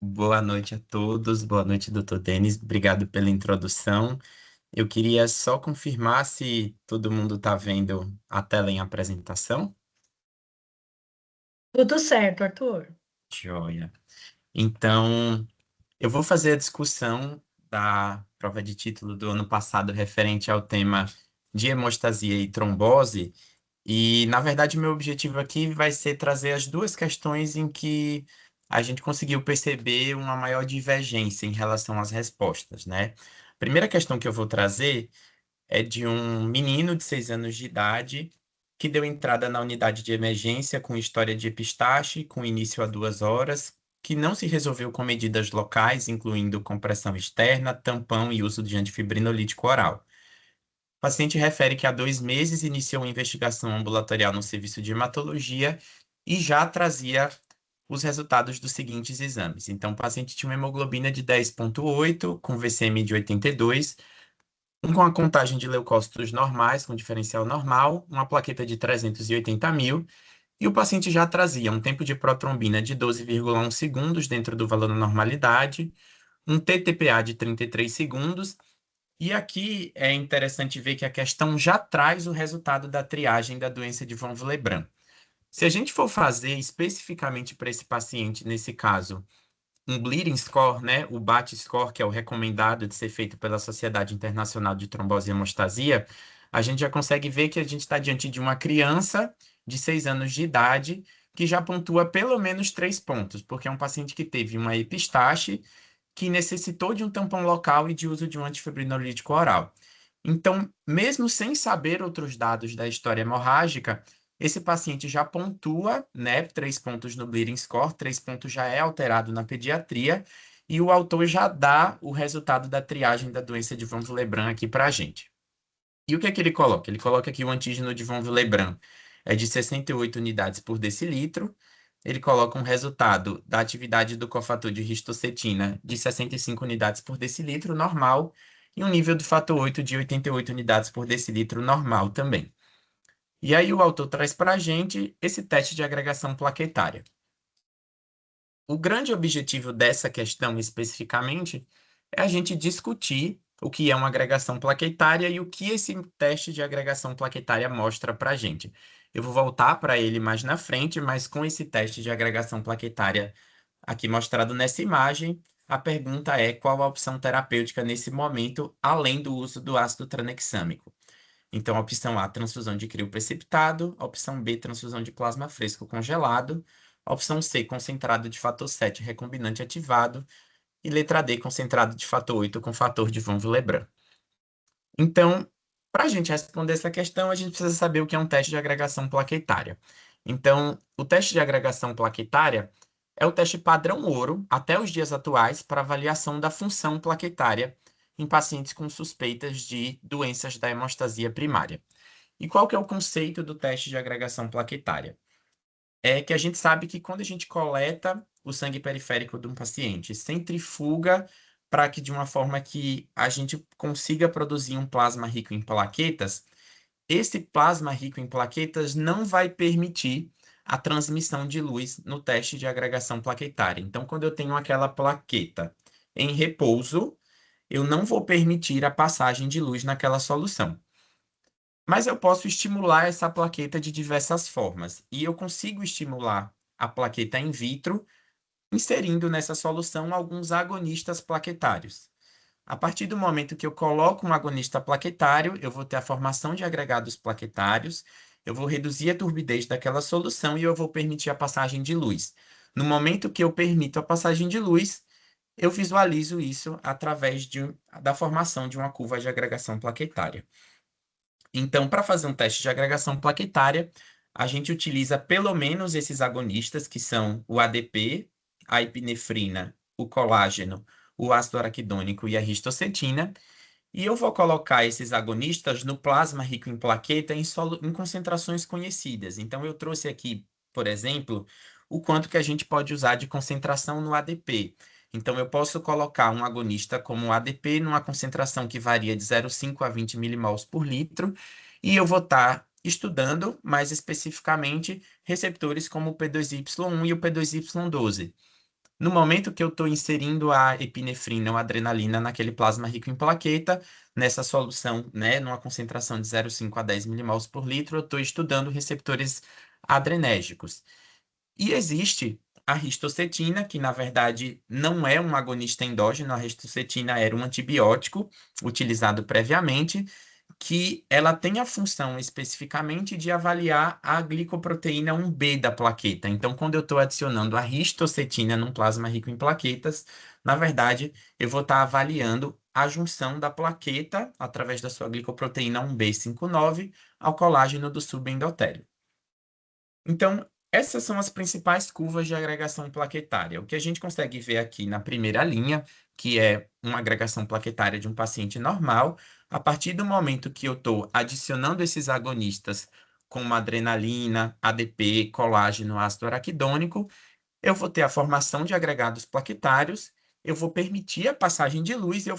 Speaker 3: Boa noite a todos, boa noite, doutor Denis, obrigado pela introdução. Eu queria só confirmar se todo mundo está vendo a tela em apresentação.
Speaker 2: Tudo certo, Arthur.
Speaker 3: Joia. Então, eu vou fazer a discussão da prova de título do ano passado referente ao tema de hemostasia e trombose. E, na verdade, meu objetivo aqui vai ser trazer as duas questões em que a gente conseguiu perceber uma maior divergência em relação às respostas, né? A primeira questão que eu vou trazer é de um menino de 6 anos de idade que deu entrada na unidade de emergência com história de epistaxe, com início a 2 horas, que não se resolveu com medidas locais, incluindo compressão externa, tampão e uso de antifibrinolítico oral. O paciente refere que há 2 meses iniciou uma investigação ambulatorial no serviço de hematologia e já trazia os resultados dos seguintes exames. Então, o paciente tinha uma hemoglobina de 10,8, com VCM de 82, com a contagem de leucócitos normais, com diferencial normal, uma plaqueta de 380 mil, e o paciente já trazia um tempo de protrombina de 12,1 segundos dentro do valor da normalidade, um TTPA de 33 segundos, e aqui é interessante ver que a questão já traz o resultado da triagem da doença de von Willebrand. Se a gente for fazer especificamente para esse paciente, nesse caso, um bleeding score, né, o BAT score, que é o recomendado de ser feito pela Sociedade Internacional de Trombose e Hemostasia, a gente já consegue ver que a gente está diante de uma criança de 6 anos de idade que já pontua pelo menos 3 pontos, porque é um paciente que teve uma epistaxe que necessitou de um tampão local e de uso de um antifibrinolítico oral. Então, mesmo sem saber outros dados da história hemorrágica, esse paciente já pontua, né, 3 pontos no bleeding score, 3 pontos já é alterado na pediatria, e o autor já dá o resultado da triagem da doença de von Willebrand aqui para a gente. E o que é que ele coloca? Ele coloca que o antígeno de von Willebrand é de 68 unidades por decilitro. Ele coloca um resultado da atividade do cofator de ristocetina de 65 unidades por decilitro normal e um nível do fator 8 de 88 unidades por decilitro normal também. E aí o autor traz para a gente esse teste de agregação plaquetária. O grande objetivo dessa questão especificamente é a gente discutir o que é uma agregação plaquetária e o que esse teste de agregação plaquetária mostra para a gente. Eu vou voltar para ele mais na frente, mas com esse teste de agregação plaquetária aqui mostrado nessa imagem, a pergunta é qual a opção terapêutica nesse momento, além do uso do ácido tranexâmico. Então, a opção A, transfusão de crio precipitado. A opção B, transfusão de plasma fresco congelado. A opção C, concentrado de fator 7 recombinante ativado. E letra D, concentrado de fator 8 com fator de von Willebrand. Então, para a gente responder essa questão, a gente precisa saber o que é um teste de agregação plaquetária. Então, o teste de agregação plaquetária é o teste padrão ouro, até os dias atuais, para avaliação da função plaquetária em pacientes com suspeitas de doenças da hemostasia primária. E qual que é o conceito do teste de agregação plaquetária? É que a gente sabe que quando a gente coleta o sangue periférico de um paciente, centrifuga para que de uma forma que a gente consiga produzir um plasma rico em plaquetas, esse plasma rico em plaquetas não vai permitir a transmissão de luz no teste de agregação plaquetária. Então, quando eu tenho aquela plaqueta em repouso, eu não vou permitir a passagem de luz naquela solução. Mas eu posso estimular essa plaqueta de diversas formas. E eu consigo estimular a plaqueta in vitro, inserindo nessa solução alguns agonistas plaquetários. A partir do momento que eu coloco um agonista plaquetário, eu vou ter a formação de agregados plaquetários, eu vou reduzir a turbidez daquela solução e eu vou permitir a passagem de luz. No momento que eu permito a passagem de luz, eu visualizo isso através da formação de uma curva de agregação plaquetária. Então, para fazer um teste de agregação plaquetária, a gente utiliza pelo menos esses agonistas, que são o ADP, a epinefrina, o colágeno, o ácido araquidônico e a histocetina, e eu vou colocar esses agonistas no plasma rico em plaqueta em concentrações conhecidas. Então, eu trouxe aqui, por exemplo, o quanto que a gente pode usar de concentração no ADP. Então, eu posso colocar um agonista como o ADP numa concentração que varia de 0,5 a 20 milimols por litro, e eu vou estar estudando mais especificamente receptores como o P2Y1 e o P2Y12. No momento que eu estou inserindo a epinefrina ou adrenalina naquele plasma rico em plaqueta, nessa solução, né, numa concentração de 0,5 a 10 milimols por litro, eu estou estudando receptores adrenérgicos. E existe a ristocetina, que na verdade não é um agonista endógeno, a ristocetina era um antibiótico utilizado previamente, que ela tem a função especificamente de avaliar a glicoproteína 1B da plaqueta. Então, quando eu estou adicionando a ristocetina num plasma rico em plaquetas, na verdade, eu vou estar avaliando a junção da plaqueta, através da sua glicoproteína 1B59, ao colágeno do subendotélio. Então, essas são as principais curvas de agregação plaquetária. O que a gente consegue ver aqui na primeira linha, que é uma agregação plaquetária de um paciente normal, a partir do momento que eu estou adicionando esses agonistas, como adrenalina, ADP, colágeno, ácido araquidônico, eu vou ter a formação de agregados plaquetários, eu vou permitir a passagem de luz e eu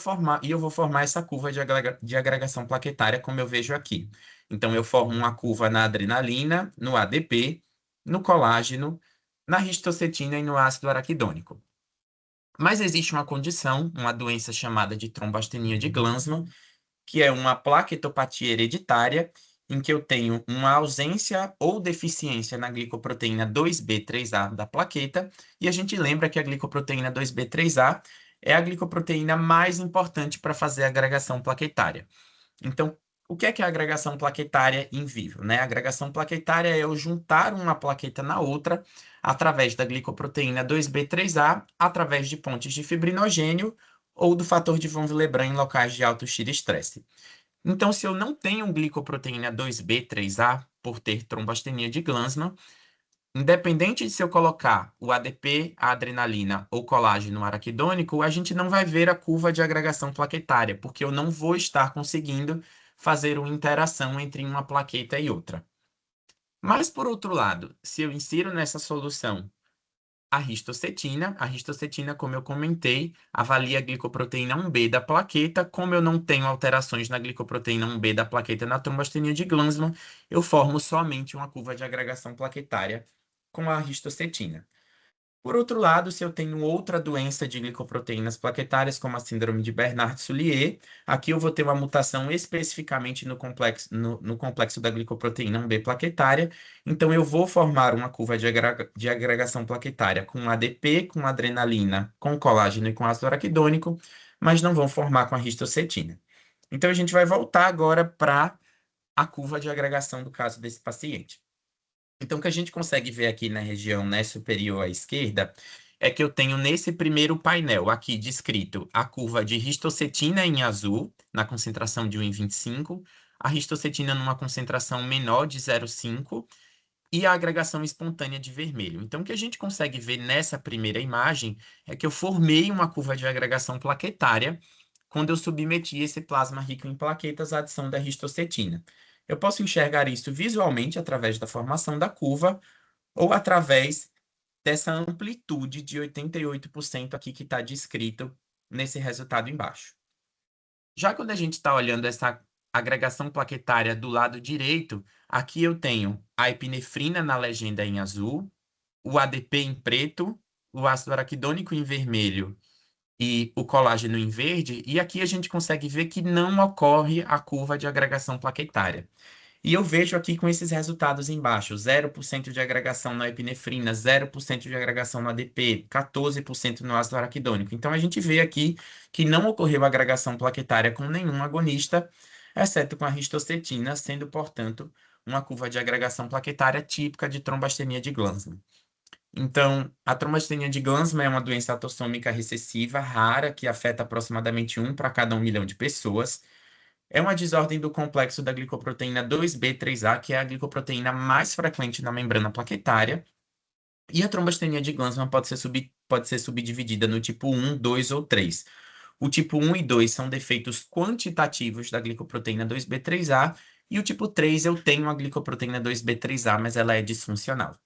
Speaker 3: vou formar essa curva de agregação plaquetária, como eu vejo aqui. Então, eu formo uma curva na adrenalina, no ADP, no colágeno, na histocetina e no ácido araquidônico. Mas existe uma condição, uma doença chamada de trombastenia de Glanzmann, que é uma plaquetopatia hereditária, em que eu tenho uma ausência ou deficiência na glicoproteína 2B3A da plaqueta, e a gente lembra que a glicoproteína 2B3A é a glicoproteína mais importante para fazer a agregação plaquetária. Então, o que é a agregação plaquetária in vivo, né? A agregação plaquetária é eu juntar uma plaqueta na outra através da glicoproteína 2B3A, através de pontes de fibrinogênio ou do fator de von Willebrand em locais de alto estresse. Então, se eu não tenho glicoproteína 2B3A, por ter trombastenia de Glanzmann, independente de se eu colocar o ADP, a adrenalina ou colágeno araquidônico, a gente não vai ver a curva de agregação plaquetária, porque eu não vou estar conseguindo fazer uma interação entre uma plaqueta e outra. Mas, por outro lado, se eu insiro nessa solução a ristocetina. A ristocetina, como eu comentei, avalia a glicoproteína 1B da plaqueta. Como eu não tenho alterações na glicoproteína 1B da plaqueta na trombostenia de Glanzmann, eu formo somente uma curva de agregação plaquetária com a ristocetina. Por outro lado, se eu tenho outra doença de glicoproteínas plaquetárias, como a síndrome de Bernard-Soulier, aqui eu vou ter uma mutação especificamente no complexo da glicoproteína 1B plaquetária, então eu vou formar uma curva de agregação plaquetária com ADP, com adrenalina, com colágeno e com ácido araquidônico, mas não vão formar com a ristocetina. Então a gente vai voltar agora para a curva de agregação do caso desse paciente. Então, o que a gente consegue ver aqui na região, né, superior à esquerda é que eu tenho nesse primeiro painel aqui descrito a curva de ristocetina em azul, na concentração de 1,25, a ristocetina numa concentração menor de 0,5 e a agregação espontânea de vermelho. Então, o que a gente consegue ver nessa primeira imagem é que eu formei uma curva de agregação plaquetária quando eu submeti esse plasma rico em plaquetas à adição da ristocetina. Eu posso enxergar isso visualmente através da formação da curva ou através dessa amplitude de 88% aqui que está descrito nesse resultado embaixo. Já quando a gente está olhando essa agregação plaquetária do lado direito, aqui eu tenho a epinefrina na legenda em azul, o ADP em preto, o ácido araquidônico em vermelho e o colágeno em verde, e aqui a gente consegue ver que não ocorre a curva de agregação plaquetária. E eu vejo aqui com esses resultados embaixo, 0% de agregação na epinefrina, 0% de agregação no ADP, 14% no ácido araquidônico. Então, a gente vê aqui que não ocorreu agregação plaquetária com nenhum agonista, exceto com a ristocetina, sendo, portanto, uma curva de agregação plaquetária típica de trombastenia de Glanzmann. Então, a trombostenia de Glanzmann é uma doença autossômica recessiva rara que afeta aproximadamente 1 para cada 1 milhão de pessoas. É uma desordem do complexo da glicoproteína 2B3A, que é a glicoproteína mais frequente na membrana plaquetária. E a trombostenia de Glanzmann pode ser subdividida no tipo 1, 2 ou 3. O tipo 1 e 2 são defeitos quantitativos da glicoproteína 2B3A, e o tipo 3 eu tenho a glicoproteína 2B3A, mas ela é disfuncional.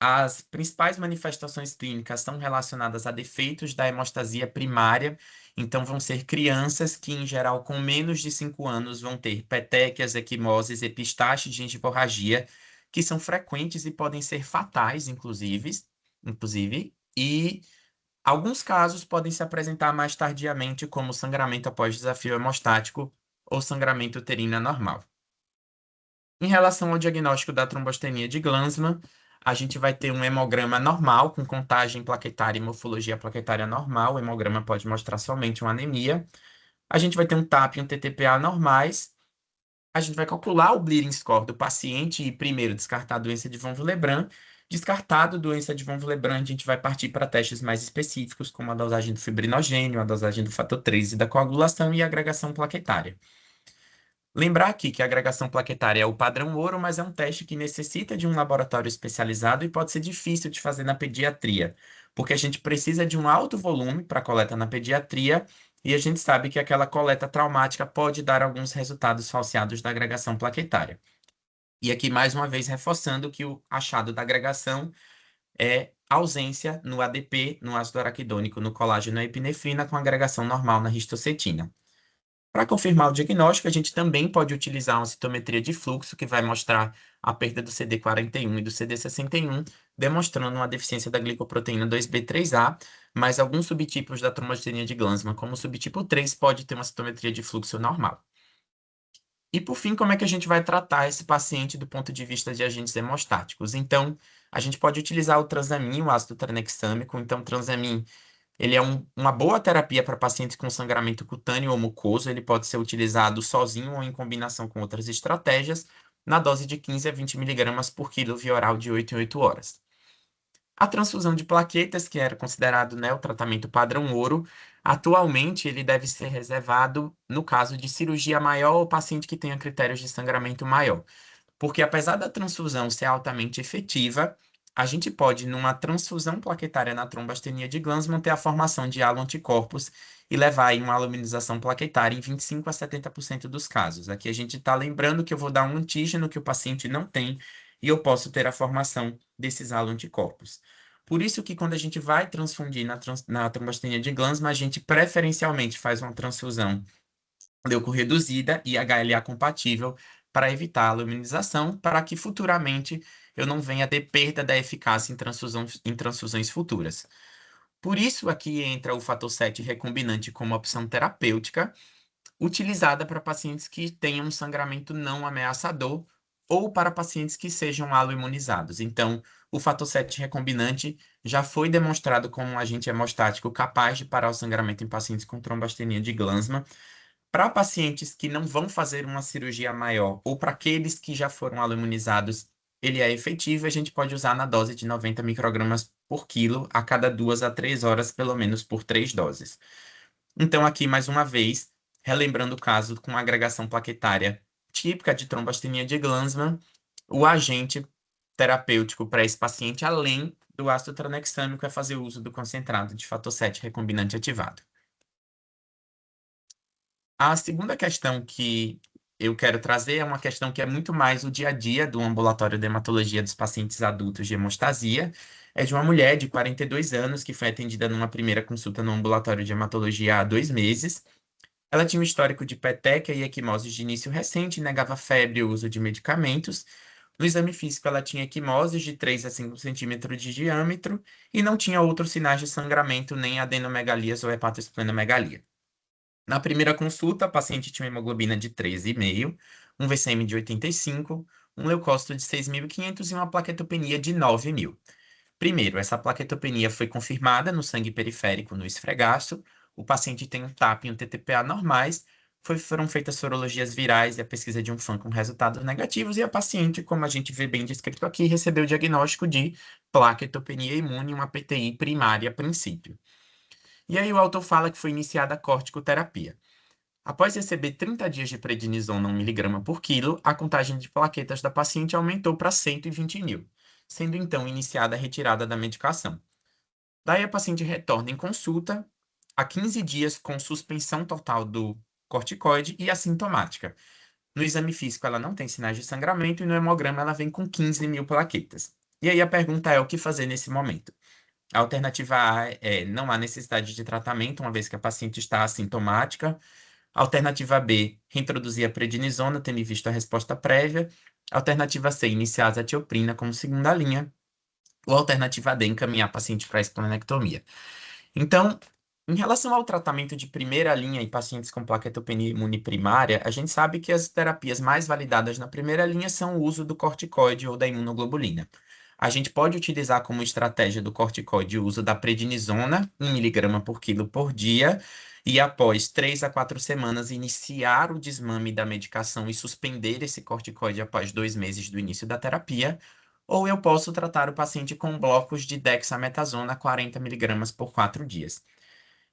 Speaker 3: As principais manifestações clínicas estão relacionadas a defeitos da hemostasia primária, então vão ser crianças que, em geral, com menos de 5 anos, vão ter petequias, equimoses, epistaxe, gengivorragia, que são frequentes e podem ser fatais, inclusive, e alguns casos podem se apresentar mais tardiamente, como sangramento após desafio hemostático ou sangramento uterino anormal. Em relação ao diagnóstico da trombostenia de Glanzmann, a gente vai ter um hemograma normal, com contagem plaquetária e morfologia plaquetária normal. O hemograma pode mostrar somente uma anemia. A gente vai ter um TAP e um TTPA normais. A gente vai calcular o bleeding score do paciente e primeiro descartar a doença de von Willebrand. Descartado a doença de von Willebrand, a gente vai partir para testes mais específicos, como a dosagem do fibrinogênio, a dosagem do fator 13 da coagulação e a agregação plaquetária. Lembrar aqui que a agregação plaquetária é o padrão ouro, mas é um teste que necessita de um laboratório especializado e pode ser difícil de fazer na pediatria, porque a gente precisa de um alto volume para coleta na pediatria e a gente sabe que aquela coleta traumática pode dar alguns resultados falseados da agregação plaquetária. E aqui, mais uma vez, reforçando que o achado da agregação é ausência no ADP, no ácido araquidônico, no colágeno e na epinefrina, com agregação normal na ristocetina. Para confirmar o diagnóstico, a gente também pode utilizar uma citometria de fluxo, que vai mostrar a perda do CD41 e do CD61, demonstrando uma deficiência da glicoproteína 2B3A, mas alguns subtipos da trombostenia de Glanzmann, como o subtipo 3, pode ter uma citometria de fluxo normal. E, por fim, como é que a gente vai tratar esse paciente do ponto de vista de agentes hemostáticos? Então, a gente pode utilizar o transamin, o ácido tranexâmico. Então, o transamin ele é uma boa terapia para pacientes com sangramento cutâneo ou mucoso. Ele pode ser utilizado sozinho ou em combinação com outras estratégias, na dose de 15 a 20 mg por quilo via oral de 8 em 8 horas. A transfusão de plaquetas, que era considerado, né, o tratamento padrão ouro, atualmente ele deve ser reservado no caso de cirurgia maior ou paciente que tenha critérios de sangramento maior. Porque apesar da transfusão ser altamente efetiva, a gente pode, numa transfusão plaquetária na trombostenia de Glanzmann, ter a formação de haloanticorpos e levar aí uma aluminização plaquetária em 25 a 70% dos casos. Aqui a gente está lembrando que eu vou dar um antígeno que o paciente não tem e eu posso ter a formação desses haloanticorpos. Por isso que quando a gente vai transfundir na trombostenia de Glanzmann, a gente preferencialmente faz uma transfusão leucorreduzida e HLA compatível para evitar a luminização, para que futuramente eu não venha ter perda da eficácia em transfusões futuras. Por isso aqui entra o fator 7 recombinante como opção terapêutica, utilizada para pacientes que tenham um sangramento não ameaçador ou para pacientes que sejam aloimunizados. Então, o fator 7 recombinante já foi demonstrado como um agente hemostático capaz de parar o sangramento em pacientes com trombostenia de Glanzmann. Para pacientes que não vão fazer uma cirurgia maior ou para aqueles que já foram aloimunizados, ele é efetivo e a gente pode usar na dose de 90 microgramas por quilo a cada 2 a 3 horas, pelo menos por 3 doses. Então, aqui, mais uma vez, relembrando o caso com agregação plaquetária típica de trombostenia de Glanzmann, o agente terapêutico para esse paciente, além do ácido tranexâmico, é fazer uso do concentrado de fator 7 recombinante ativado. A segunda questão que eu quero trazer é uma questão que é muito mais o dia a dia do ambulatório de hematologia dos pacientes adultos de hemostasia. É de uma mulher de 42 anos que foi atendida numa primeira consulta no ambulatório de hematologia há 2 meses. Ela tinha um histórico de petequia e equimose de início recente, negava febre e o uso de medicamentos. No exame físico, ela tinha equimoses de 3 a 5 centímetros de diâmetro e não tinha outros sinais de sangramento, nem adenomegalias ou hepatosplenomegalia. Na primeira consulta, a paciente tinha uma hemoglobina de 13,5, um VCM de 85, um leucócito de 6.500 e uma plaquetopenia de 9.000. Primeiro, essa plaquetopenia foi confirmada no sangue periférico no esfregaço. O paciente tem um TAP e um TTPA normais. Foram feitas sorologias virais e a pesquisa de um FAN com resultados negativos. E a paciente, como a gente vê bem descrito aqui, recebeu o diagnóstico de plaquetopenia imune, uma PTI primária a princípio. E aí o autor fala que foi iniciada a corticoterapia. Após receber 30 dias de prednisona 1 mg por quilo, a contagem de plaquetas da paciente aumentou para 120.000, sendo então iniciada a retirada da medicação. Daí a paciente retorna em consulta a 15 dias com suspensão total do corticoide e assintomática. No exame físico ela não tem sinais de sangramento e no hemograma ela vem com 15.000 plaquetas. E aí a pergunta é o que fazer nesse momento? A alternativa A é não há necessidade de tratamento, uma vez que a paciente está assintomática. Alternativa B, reintroduzir a prednisona, tendo em vista a resposta prévia. Alternativa C, iniciar a azatioprina como segunda linha. Ou alternativa D, encaminhar a paciente para a esplenectomia. Então, em relação ao tratamento de primeira linha em pacientes com plaquetopenia imune primária, a gente sabe que as terapias mais validadas na primeira linha são o uso do corticoide ou da imunoglobulina. A gente pode utilizar como estratégia do corticoide o uso da prednisona, 1 mg por quilo por dia, e após 3 a 4 semanas iniciar o desmame da medicação e suspender esse corticoide após 2 meses do início da terapia, ou eu posso tratar o paciente com blocos de dexametasona 40 mg por 4 dias.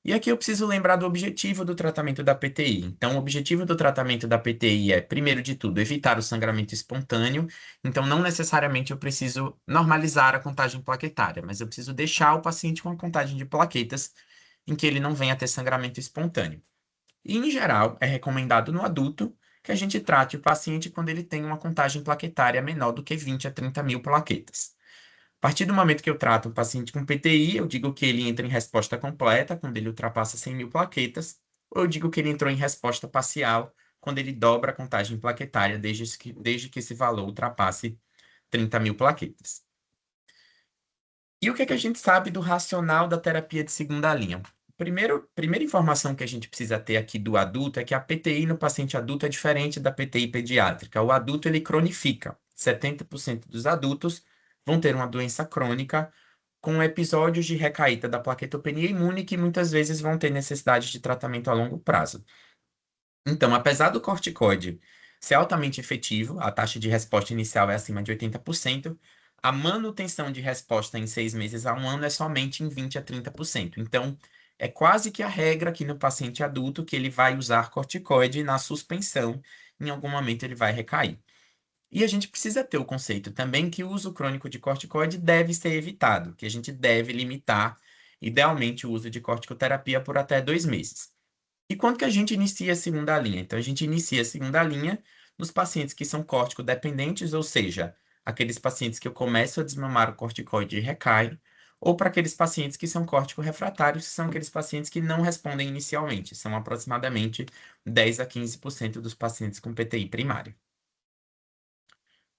Speaker 3: E aqui eu preciso lembrar do objetivo do tratamento da PTI. Então, o objetivo do tratamento da PTI é, primeiro de tudo, evitar o sangramento espontâneo. Então, não necessariamente eu preciso normalizar a contagem plaquetária, mas eu preciso deixar o paciente com a contagem de plaquetas em que ele não venha a ter sangramento espontâneo. E, em geral, é recomendado no adulto que a gente trate o paciente quando ele tem uma contagem plaquetária menor do que 20 a 30.000 plaquetas. A partir do momento que eu trato o paciente com PTI, eu digo que ele entra em resposta completa quando ele ultrapassa 100.000 plaquetas, ou eu digo que ele entrou em resposta parcial quando ele dobra a contagem plaquetária desde que esse valor ultrapasse 30.000 plaquetas. E o que é que a gente sabe do racional da terapia de segunda linha? Primeira informação que a gente precisa ter aqui do adulto é que a PTI no paciente adulto é diferente da PTI pediátrica. O adulto, ele cronifica. 70% dos adultos vão ter uma doença crônica com episódios de recaída da plaquetopenia imune que muitas vezes vão ter necessidade de tratamento a longo prazo. Então, apesar do corticoide ser altamente efetivo, a taxa de resposta inicial é acima de 80%, a manutenção de resposta em 6 meses a 1 ano é somente em 20 a 30%. Então, é quase que a regra aqui no paciente adulto que ele vai usar corticoide e na suspensão, em algum momento ele vai recair. E a gente precisa ter o conceito também que o uso crônico de corticoide deve ser evitado, que a gente deve limitar, idealmente, o uso de corticoterapia por até 2 meses. E quando que a gente inicia a segunda linha? Então, a gente inicia a segunda linha nos pacientes que são córtico-dependentes, ou seja, aqueles pacientes que eu começo a desmamar o corticoide e recai, ou para aqueles pacientes que são córtico-refratários, que são aqueles pacientes que não respondem inicialmente. São aproximadamente 10 a 15% dos pacientes com PTI primário.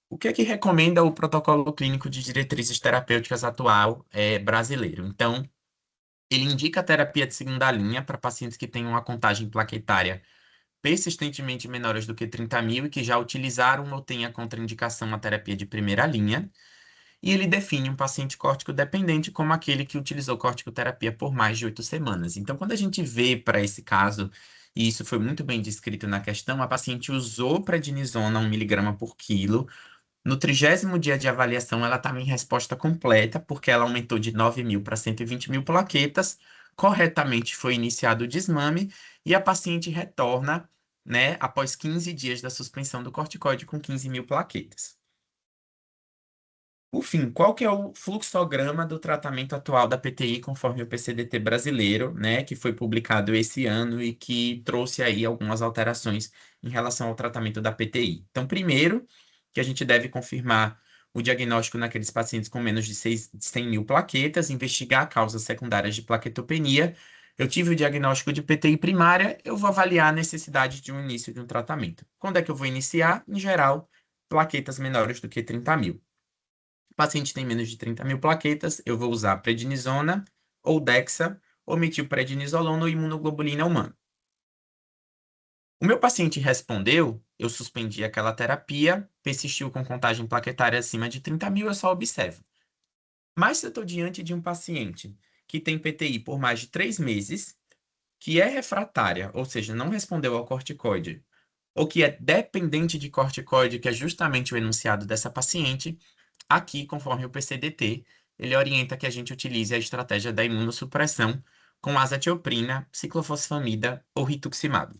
Speaker 3: O que é que recomenda o protocolo clínico de diretrizes terapêuticas atual brasileiro? Então, ele indica a terapia de segunda linha para pacientes que têm uma contagem plaquetária persistentemente menores do que 30.000 e que já utilizaram ou têm a contraindicação à terapia de primeira linha. E ele define um paciente córtico dependente como aquele que utilizou corticoterapia por mais de 8 semanas. Então, quando a gente vê para esse caso, e isso foi muito bem descrito na questão, a paciente usou prednisona 1 mg por quilo. No 30º dia de avaliação, ela estava em resposta completa, porque ela aumentou de 9.000 para 120.000 plaquetas. Corretamente foi iniciado o desmame e a paciente retorna, né, após 15 dias da suspensão do corticoide com 15.000 plaquetas. Por fim, qual que é o fluxograma do tratamento atual da PTI conforme o PCDT brasileiro, né, que foi publicado esse ano e que trouxe aí algumas alterações em relação ao tratamento da PTI. Então, primeiro, que a gente deve confirmar o diagnóstico naqueles pacientes com menos de 100.000 plaquetas, investigar causas secundárias de plaquetopenia. Eu tive o diagnóstico de PTI primária, eu vou avaliar a necessidade de um início de um tratamento. Quando é que eu vou iniciar? Em geral, plaquetas menores do que 30.000. O paciente tem menos de 30.000 plaquetas, eu vou usar prednisona, ou dexa, ou metilprednisolona ou imunoglobulina humana. O meu paciente respondeu, eu suspendi aquela terapia, persistiu com contagem plaquetária acima de 30.000, eu só observo. Mas se eu estou diante de um paciente que tem PTI por mais de 3 meses, que é refratária, ou seja, não respondeu ao corticoide, ou que é dependente de corticoide, que é justamente o enunciado dessa paciente, aqui, conforme o PCDT, ele orienta que a gente utilize a estratégia da imunossupressão com azatioprina, ciclofosfamida ou rituximab.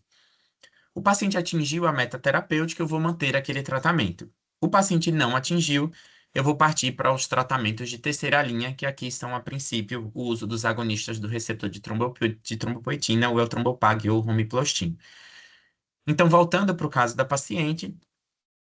Speaker 3: O paciente atingiu a meta terapêutica, eu vou manter aquele tratamento. O paciente não atingiu, eu vou partir para os tratamentos de terceira linha, que aqui são, a princípio, o uso dos agonistas do receptor de trombopoetina, o eltrombopag ou romiplostim. Então, voltando para o caso da paciente,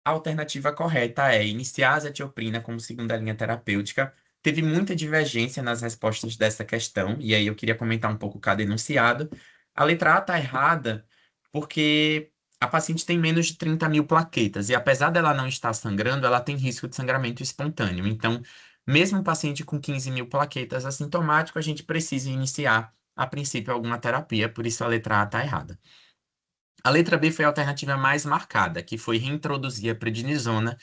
Speaker 3: a alternativa correta é iniciar a azatioprina como segunda linha terapêutica. Teve muita divergência nas respostas dessa questão, e aí eu queria comentar um pouco cada enunciado. A letra A está errada porque a paciente tem menos de 30.000 plaquetas, e apesar dela não estar sangrando, ela tem risco de sangramento espontâneo. Então, mesmo um paciente com 15.000 plaquetas assintomático, a gente precisa iniciar, a princípio, alguma terapia, por isso a letra A está errada. A letra B foi a alternativa mais marcada, que foi reintroduzir a prednisona,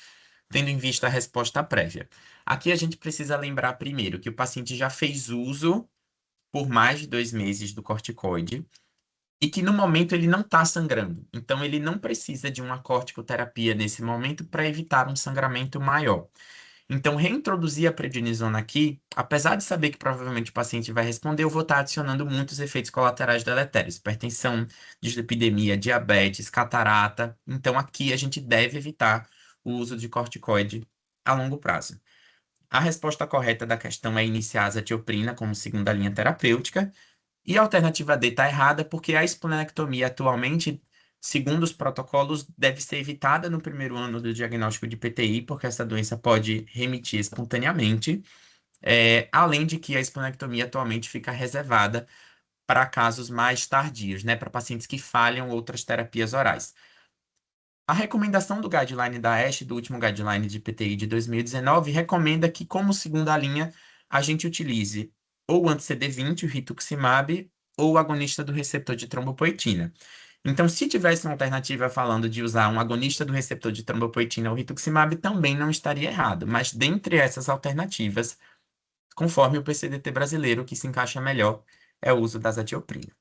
Speaker 3: tendo em vista a resposta prévia. Aqui a gente precisa lembrar primeiro que o paciente já fez uso por mais de 2 meses do corticoide e que no momento ele não está sangrando. Então ele não precisa de uma corticoterapia nesse momento para evitar um sangramento maior. Então, reintroduzir a prednisona aqui, apesar de saber que provavelmente o paciente vai responder, eu vou estar adicionando muitos efeitos colaterais deletérios, hipertensão, dislipidemia, diabetes, catarata. Então, aqui a gente deve evitar o uso de corticoide a longo prazo. A resposta correta da questão é iniciar a azatioprina como segunda linha terapêutica, e a alternativa D está errada porque a esplenectomia atualmente, segundo os protocolos, deve ser evitada no primeiro ano do diagnóstico de PTI, porque essa doença pode remitir espontaneamente, além de que a esplenectomia atualmente fica reservada para casos mais tardios, né, para pacientes que falham outras terapias orais. A recomendação do guideline da ASH, do último guideline de PTI de 2019, recomenda que, como segunda linha, a gente utilize ou o anti-CD20, o rituximab, ou o agonista do receptor de trombopoetina. Então, se tivesse uma alternativa falando de usar um agonista do receptor de trombopoetina ou rituximab, também não estaria errado. Mas, dentre essas alternativas, conforme o PCDT brasileiro, o que se encaixa melhor é o uso da azatioprina.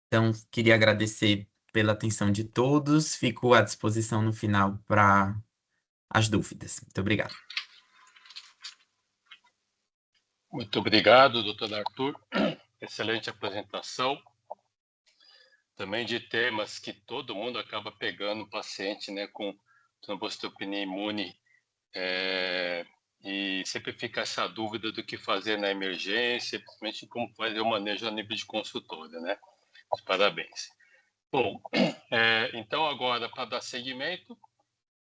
Speaker 3: Então, queria agradecer pela atenção de todos. Fico à disposição no final para as dúvidas. Muito obrigado.
Speaker 1: Muito obrigado, doutor Arthur. Excelente apresentação. Também de temas que todo mundo acaba pegando o paciente, né, com trombocitopenia imune, e sempre fica essa dúvida do que fazer na emergência, principalmente como fazer o manejo a nível de consultório, né? Parabéns. Bom, então agora, para dar seguimento,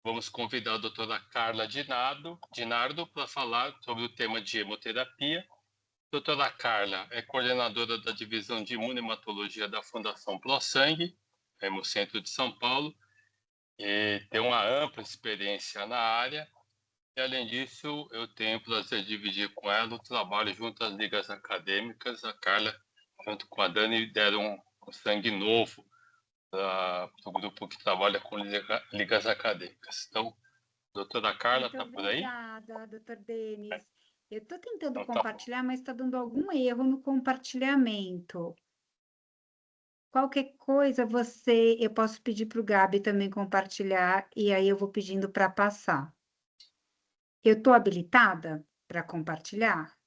Speaker 1: vamos convidar a doutora Carla Dinardo para falar sobre o tema de hemoterapia. Doutora Carla é coordenadora da Divisão de Imunematologia da Fundação ProSangue, Hemocentro de São Paulo, e tem uma ampla experiência na área. E, além disso, eu tenho o prazer de dividir com ela o trabalho junto às ligas acadêmicas. A Carla, junto com a Dani, deram um sangue novo para o grupo que trabalha com ligas acadêmicas. Então, doutora Carla, está por aí?
Speaker 4: Obrigada, doutor Denis. Eu estou tentando
Speaker 1: Então, tá
Speaker 4: compartilhar, mas está dando algum erro no compartilhamento. Qualquer coisa, eu posso pedir para o Gabi também compartilhar, e aí eu vou pedindo para passar. Eu estou habilitada para compartilhar?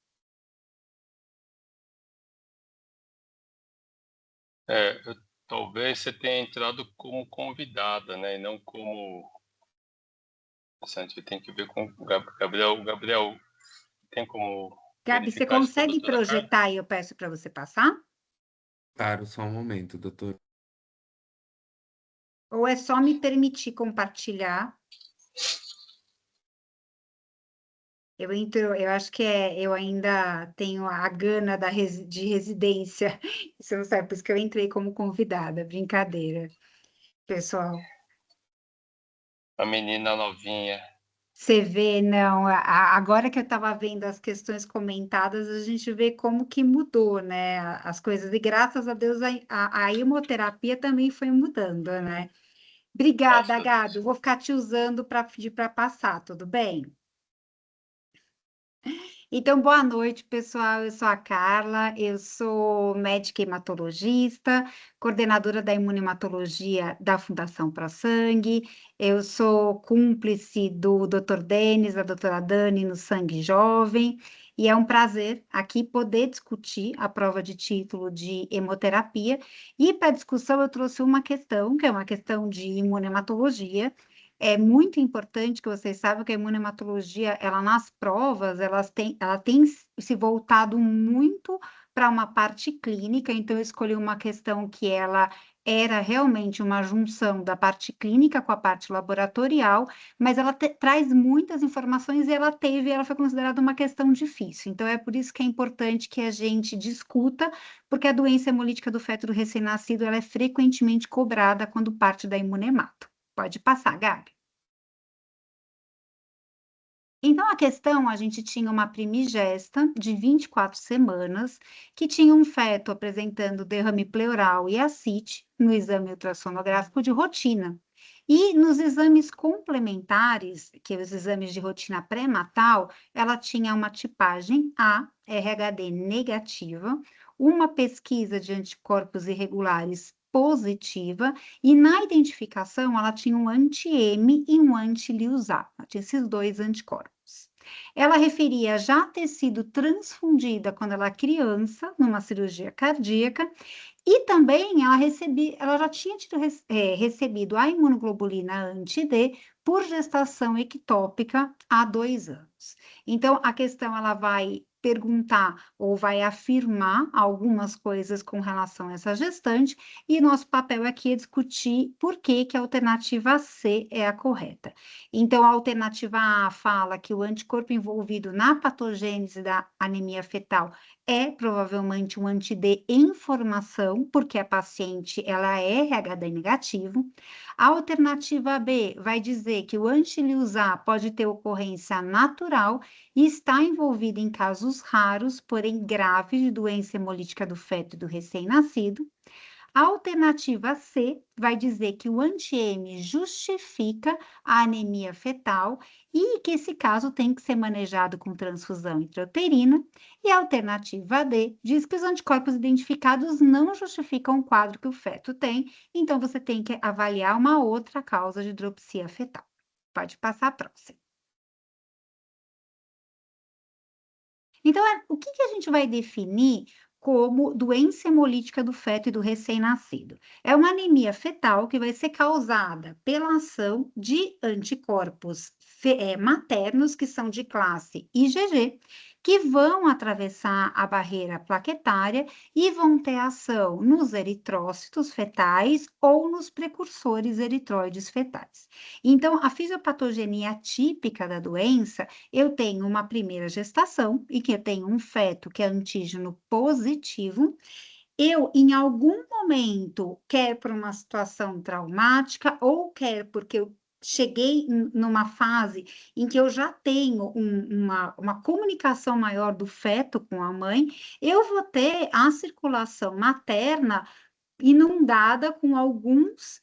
Speaker 1: Talvez você tenha entrado como convidada, né? E não como... A gente tem que ver com o Gabriel. O Gabriel, tem como
Speaker 4: Gabi, você
Speaker 1: verificar isso com a
Speaker 4: consegue
Speaker 1: doutora Carla?
Speaker 4: projetar e eu peço para você passar?
Speaker 5: Claro, só um momento, doutor.
Speaker 4: Ou é só me permitir compartilhar? Eu acho que eu ainda tenho a gana de residência. Você não sabe, por isso que eu entrei como convidada. Brincadeira, pessoal.
Speaker 1: A menina novinha.
Speaker 4: Você vê, não, agora que eu estava vendo as questões comentadas, a gente vê como que mudou, né, as coisas, e graças a Deus a hemoterapia também foi mudando, né? Obrigada,
Speaker 1: Nossa,
Speaker 4: Gabi, eu vou ficar te usando para pedir para passar, tudo bem? Então, boa noite, pessoal. Eu sou a Carla, eu sou médica hematologista, coordenadora da imunematologia da Fundação ProSangue. Eu sou cúmplice do Dr. Denis, da doutora Dani no Sangue Jovem, e é um prazer aqui poder discutir a prova de título de hemoterapia. E para a discussão eu trouxe uma questão, que é uma questão de imunematologia. É muito importante que vocês saibam que a imunematologia, ela nas provas, ela tem se voltado muito para uma parte clínica, então eu escolhi uma questão que ela era realmente uma junção da parte clínica com a parte laboratorial, mas ela traz muitas informações e ela foi considerada uma questão difícil. Então é por isso que é importante que a gente discuta, porque a doença hemolítica do feto do recém-nascido, ela é frequentemente cobrada quando parte da imunemato. Pode passar, Gabi. Então, a questão, a gente tinha uma primigesta de 24 semanas, que tinha um feto apresentando derrame pleural e ascite no exame ultrassonográfico de rotina. E nos exames complementares, que os exames de rotina pré-natal, ela tinha uma tipagem A, RHD negativa, uma pesquisa de anticorpos irregulares positiva, e na identificação ela tinha um anti-M e um anti-Liusat, tinha esses dois anticorpos. Ela referia já ter sido transfundida quando ela era criança, numa cirurgia cardíaca, e também ela já tinha recebido a imunoglobulina anti-D por gestação ectópica há 2 anos. Então, a questão ela vai perguntar ou vai afirmar algumas coisas com relação a essa gestante, e nosso papel aqui é discutir por que que a alternativa C é a correta. Então, a alternativa A fala que o anticorpo envolvido na patogênese da anemia fetal é provavelmente um anti-D em formação, porque a paciente ela é RH negativo. A alternativa B vai dizer que o anti-Liusat pode ter ocorrência natural e está envolvido em casos raros, porém graves, de doença hemolítica do feto e do recém-nascido. A alternativa C vai dizer que o anti-M justifica a anemia fetal e que esse caso tem que ser manejado com transfusão intrauterina. E a alternativa D diz que os anticorpos identificados não justificam o quadro que o feto tem, então você tem que avaliar uma outra causa de hidropsia fetal. Pode passar a próxima. Então, o que a gente vai definir como doença hemolítica do feto e do recém-nascido? É uma anemia fetal que vai ser causada pela ação de anticorpos maternos, que são de classe IgG, que vão atravessar a barreira plaquetária e vão ter ação nos eritrócitos fetais ou nos precursores eritroides fetais. Então, a fisiopatogenia típica da doença, eu tenho uma primeira gestação e que eu tenho um feto que é antígeno positivo. Eu, em algum momento, quer por uma situação traumática ou quer porque eu cheguei numa fase em que eu já tenho uma comunicação maior do feto com a mãe, eu vou ter a circulação materna inundada com alguns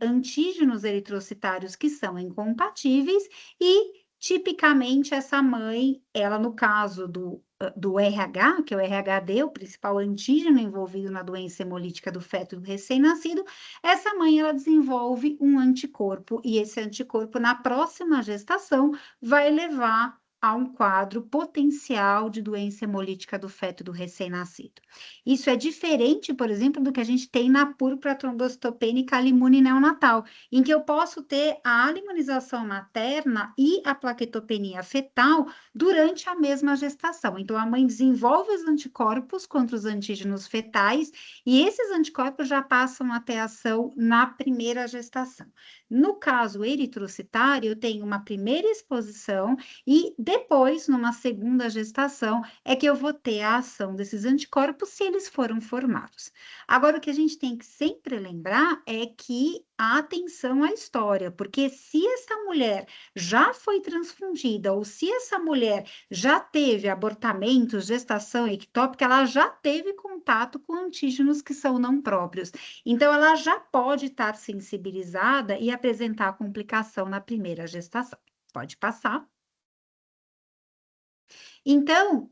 Speaker 4: antígenos eritrocitários que são incompatíveis e, tipicamente, essa mãe, ela, no caso do RH, que é o RHD, o principal antígeno envolvido na doença hemolítica do feto do recém-nascido, essa mãe, ela desenvolve um anticorpo, e esse anticorpo, na próxima gestação, vai levar a um quadro potencial de doença hemolítica do feto do recém-nascido. Isso é diferente, por exemplo, do que a gente tem na púrpura trombocitopênica alimune neonatal, em que eu posso ter a alimonização materna e a plaquetopenia fetal durante a mesma gestação. Então, a mãe desenvolve os anticorpos contra os antígenos fetais e esses anticorpos já passam a ter ação na primeira gestação. No caso eritrocitário, eu tenho uma primeira exposição e depois, numa segunda gestação, é que eu vou ter a ação desses anticorpos se eles foram formados. Agora, o que a gente tem que sempre lembrar é que a atenção à história, porque se essa mulher já foi transfundida ou se essa mulher já teve abortamento, gestação ectópica, ela já teve contato com antígenos que são não próprios. Então, ela já pode estar sensibilizada e apresentar complicação na primeira gestação. Pode passar. Então,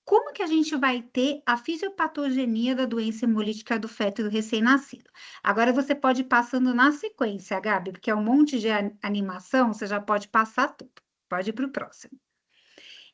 Speaker 4: como que a gente vai ter a fisiopatogenia da doença hemolítica do feto e do recém-nascido? Agora você pode ir passando na sequência, Gabi, porque é um monte de animação, você já pode passar tudo. Pode ir para o próximo.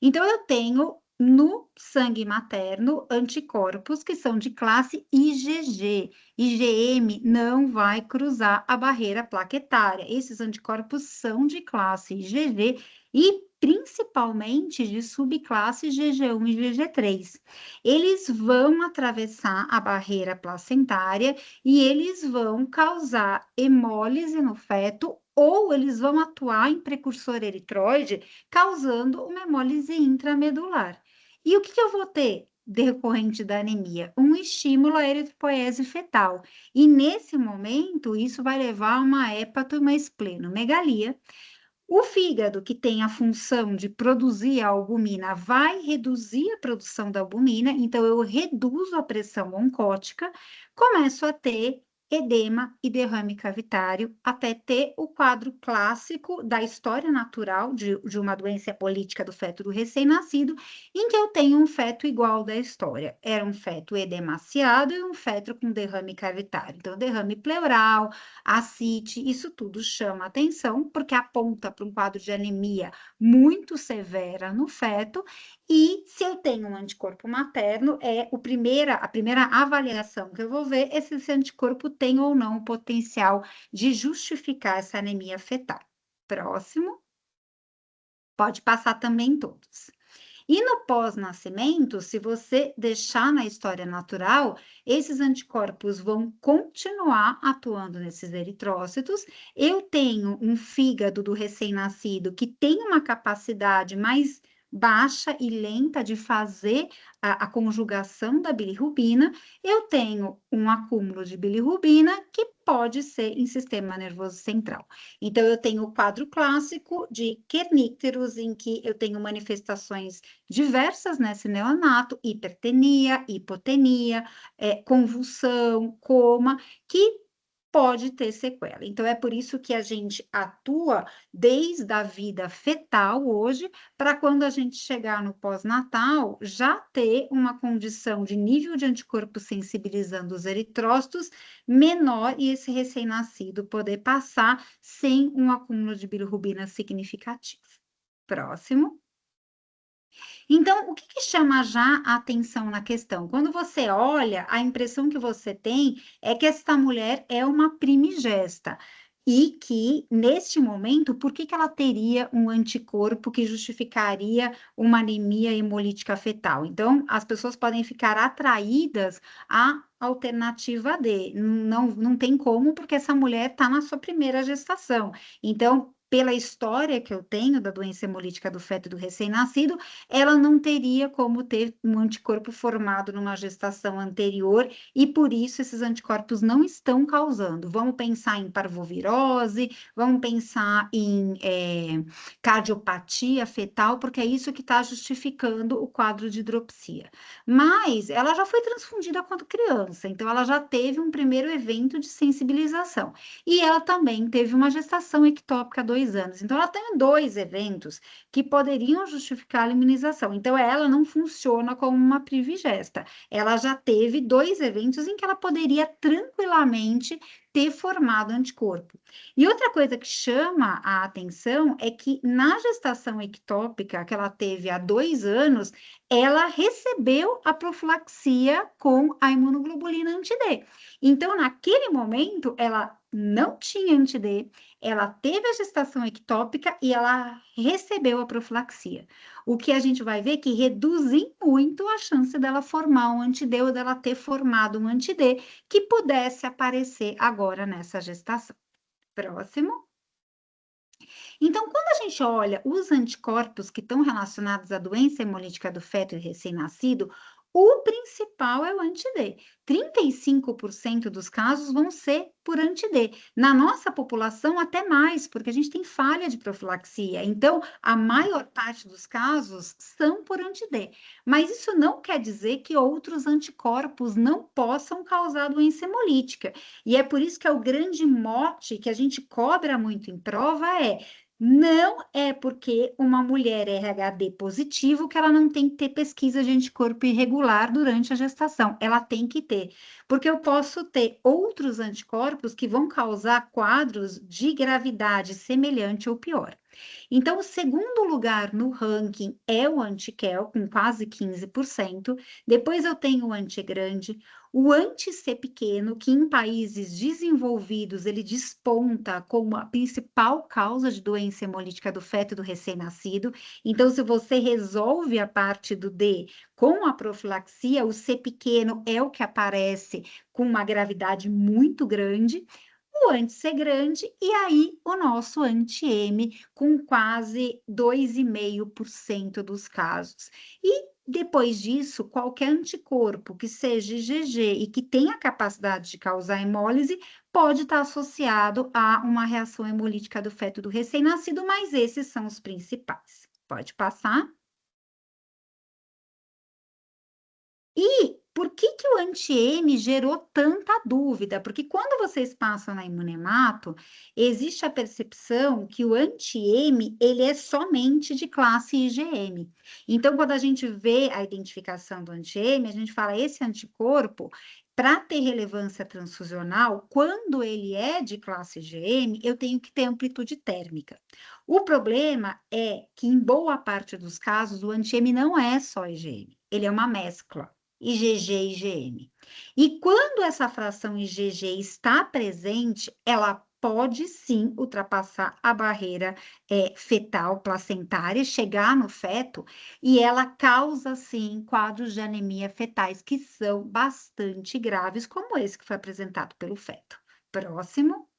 Speaker 4: Então, eu tenho no sangue materno anticorpos que são de classe IgG. IgM não vai cruzar a barreira plaquetária. Esses anticorpos são de classe IgG e principalmente de subclasse GG1 e GG3. Eles vão atravessar a barreira placentária e eles vão causar hemólise no feto ou eles vão atuar em precursor eritroide, causando uma hemólise intramedular. E o que eu vou ter decorrente da anemia? Um estímulo à eritropoiese fetal. E nesse momento, isso vai levar a uma hepato e uma esplenomegalia. O fígado, que tem a função de produzir a albumina, vai reduzir a produção da albumina, então eu reduzo a pressão oncótica, começo a ter edema e derrame cavitário, até ter o quadro clássico da história natural de uma doença hemolítica do feto do recém-nascido, em que eu tenho um feto igual da história. Era um feto edemaciado e um feto com derrame cavitário. Então, derrame pleural, ascite, isso tudo chama atenção, porque aponta para um quadro de anemia muito severa no feto, e se eu tenho um anticorpo materno, a primeira avaliação que eu vou ver é se esse anticorpo tem ou não o potencial de justificar essa anemia fetal. Próximo. Pode passar também todos. E no pós-nascimento, se você deixar na história natural, esses anticorpos vão continuar atuando nesses eritrócitos. Eu tenho um fígado do recém-nascido que tem uma capacidade mais baixa e lenta de fazer a conjugação da bilirrubina, eu tenho um acúmulo de bilirrubina que pode ser em sistema nervoso central. Então, eu tenho o quadro clássico de kernícteros, em que eu tenho manifestações diversas nesse neonato, hipertenia, hipotenia, convulsão, coma, que pode ter sequela. Então, é por isso que a gente atua desde a vida fetal hoje, para quando a gente chegar no pós-natal, já ter uma condição de nível de anticorpo sensibilizando os eritrócitos menor e esse recém-nascido poder passar sem um acúmulo de bilirrubina significativo. Próximo. Então, o que chama já a atenção na questão? Quando você olha, a impressão que você tem é que esta mulher é uma primigesta. e que, neste momento, por que ela teria um anticorpo que justificaria uma anemia hemolítica fetal? Então, as pessoas podem ficar atraídas à alternativa D. Não tem como, porque essa mulher está na sua primeira gestação. Então, pela história que eu tenho da doença hemolítica do feto e do recém-nascido, ela não teria como ter um anticorpo formado numa gestação anterior e por isso esses anticorpos não estão causando. Vamos pensar em parvovirose, vamos pensar em cardiopatia fetal, porque é isso que está justificando o quadro de hidropsia. Mas ela já foi transfundida quando criança, então ela já teve um primeiro evento de sensibilização. E ela também teve uma gestação ectópica há 2 anos. Então, ela tem 2 eventos que poderiam justificar a imunização. Então, ela não funciona como uma privigesta. Ela já teve 2 eventos em que ela poderia tranquilamente ter formado anticorpo. E outra coisa que chama a atenção é que na gestação ectópica que ela teve há 2 anos, ela recebeu a profilaxia com a imunoglobulina anti-D. Então, naquele momento, ela não tinha anti-D, ela teve a gestação ectópica e ela recebeu a profilaxia. O que a gente vai ver que reduz em muito a chance dela formar um anti-D ou dela ter formado um anti-D que pudesse aparecer agora nessa gestação. Próximo. Então, quando a gente olha os anticorpos que estão relacionados à doença hemolítica do feto e recém-nascido, o principal é o anti-D. 35% dos casos vão ser por anti-D. Na nossa população, até mais, porque a gente tem falha de profilaxia. Então, a maior parte dos casos são por anti-D. Mas isso não quer dizer que outros anticorpos não possam causar doença hemolítica. E é por isso que é o grande mote que a gente cobra muito em prova não é porque uma mulher é RHD positivo que ela não tem que ter pesquisa de anticorpo irregular durante a gestação. Ela tem que ter, porque eu posso ter outros anticorpos que vão causar quadros de gravidade semelhante ou pior. Então, o segundo lugar no ranking é o anti-QEL, com quase 15%. Depois eu tenho o anti-grande, o anti-C pequeno, que em países desenvolvidos ele desponta como a principal causa de doença hemolítica do feto e do recém-nascido. Então, se você resolve a parte do D com a profilaxia, o C pequeno é o que aparece com uma gravidade muito grande. O anti-C grande e aí o nosso anti-M com quase 2,5% dos casos. E depois disso, qualquer anticorpo que seja IgG e que tenha a capacidade de causar hemólise pode estar associado a uma reação hemolítica do feto do recém-nascido, mas esses são os principais. Pode passar. E por que o anti-M gerou tanta dúvida? Porque quando vocês passam na Imunemato, existe a percepção que o anti-M, ele é somente de classe IgM. Então, quando a gente vê a identificação do anti-M, a gente fala, esse anticorpo, para ter relevância transfusional, quando ele é de classe IgM, eu tenho que ter amplitude térmica. O problema é que, em boa parte dos casos, o anti-M não é só IgM, ele é uma mescla. IgG e IgM. E quando essa fração IgG está presente, ela pode sim ultrapassar a barreira fetal placentária, chegar no feto, e ela causa sim quadros de anemia fetais que são bastante graves, como esse que foi apresentado pelo feto. Próximo.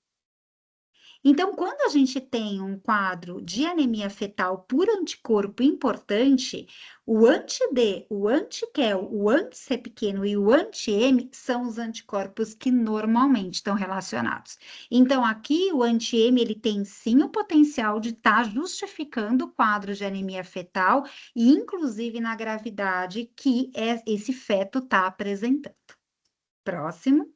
Speaker 4: Então, quando a gente tem um quadro de anemia fetal por anticorpo importante, o anti-D, o anti-QEL, o anti-C pequeno e o anti-M são os anticorpos que normalmente estão relacionados. Então, aqui o anti-M, ele tem sim o potencial de estar justificando o quadro de anemia fetal e inclusive na gravidade que esse feto está apresentando. Próximo.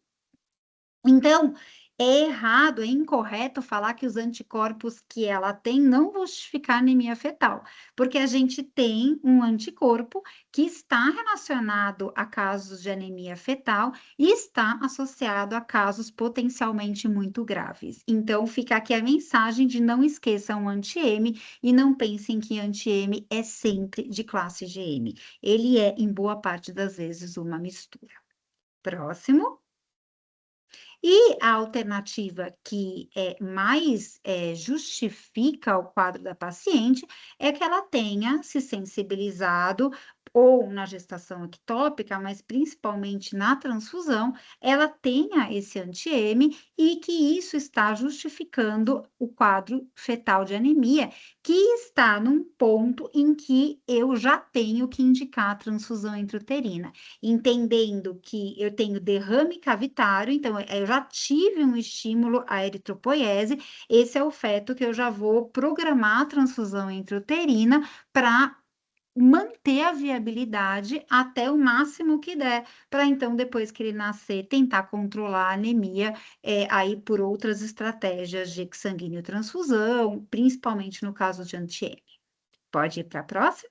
Speaker 4: Então, é errado, é incorreto falar que os anticorpos que ela tem não vão justificar anemia fetal, porque a gente tem um anticorpo que está relacionado a casos de anemia fetal e está associado a casos potencialmente muito graves. Então, fica aqui a mensagem de não esqueçam o anti-M e não pensem que anti-M é sempre de classe IgM. Ele é, em boa parte das vezes, uma mistura. Próximo. E a alternativa que mais justifica o quadro da paciente é que ela tenha se sensibilizado ou na gestação ectópica, mas principalmente na transfusão, ela tenha esse anti-M e que isso está justificando o quadro fetal de anemia, que está num ponto em que eu já tenho que indicar a transfusão intrauterina, entendendo que eu tenho derrame cavitário, então eu já tive um estímulo à eritropoiese, esse é o feto que eu já vou programar a transfusão intrauterina para manter a viabilidade até o máximo que der, para então, depois que ele nascer, tentar controlar a anemia, aí por outras estratégias de sanguíneo transfusão, principalmente no caso de anti-M. Pode ir para a próxima?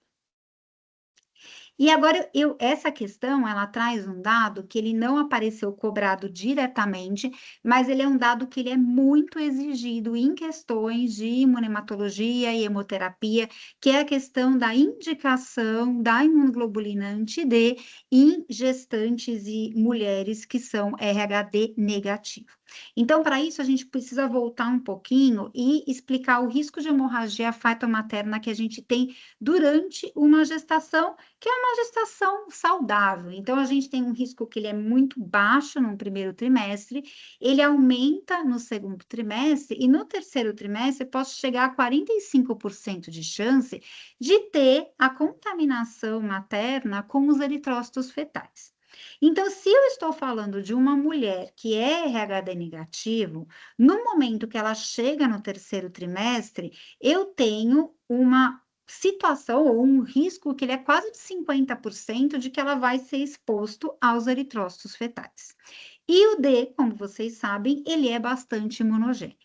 Speaker 4: E agora, essa questão, ela traz um dado que ele não apareceu cobrado diretamente, mas ele é um dado que ele é muito exigido em questões de imunematologia e hemoterapia, que é a questão da indicação da imunoglobulina anti-D em gestantes e mulheres que são RHD negativo. Então, para isso, a gente precisa voltar um pouquinho e explicar o risco de hemorragia feto-materna que a gente tem durante uma gestação, que é uma gestação saudável. Então, a gente tem um risco que ele é muito baixo no primeiro trimestre, ele aumenta no segundo trimestre, e no terceiro trimestre posso chegar a 45% de chance de ter a contaminação materna com os eritrócitos fetais. Então, se eu estou falando de uma mulher que é RHD negativo, no momento que ela chega no terceiro trimestre, eu tenho uma situação ou um risco que ele é quase de 50% de que ela vai ser exposto aos eritrócitos fetais. E o D, como vocês sabem, ele é bastante imunogênico.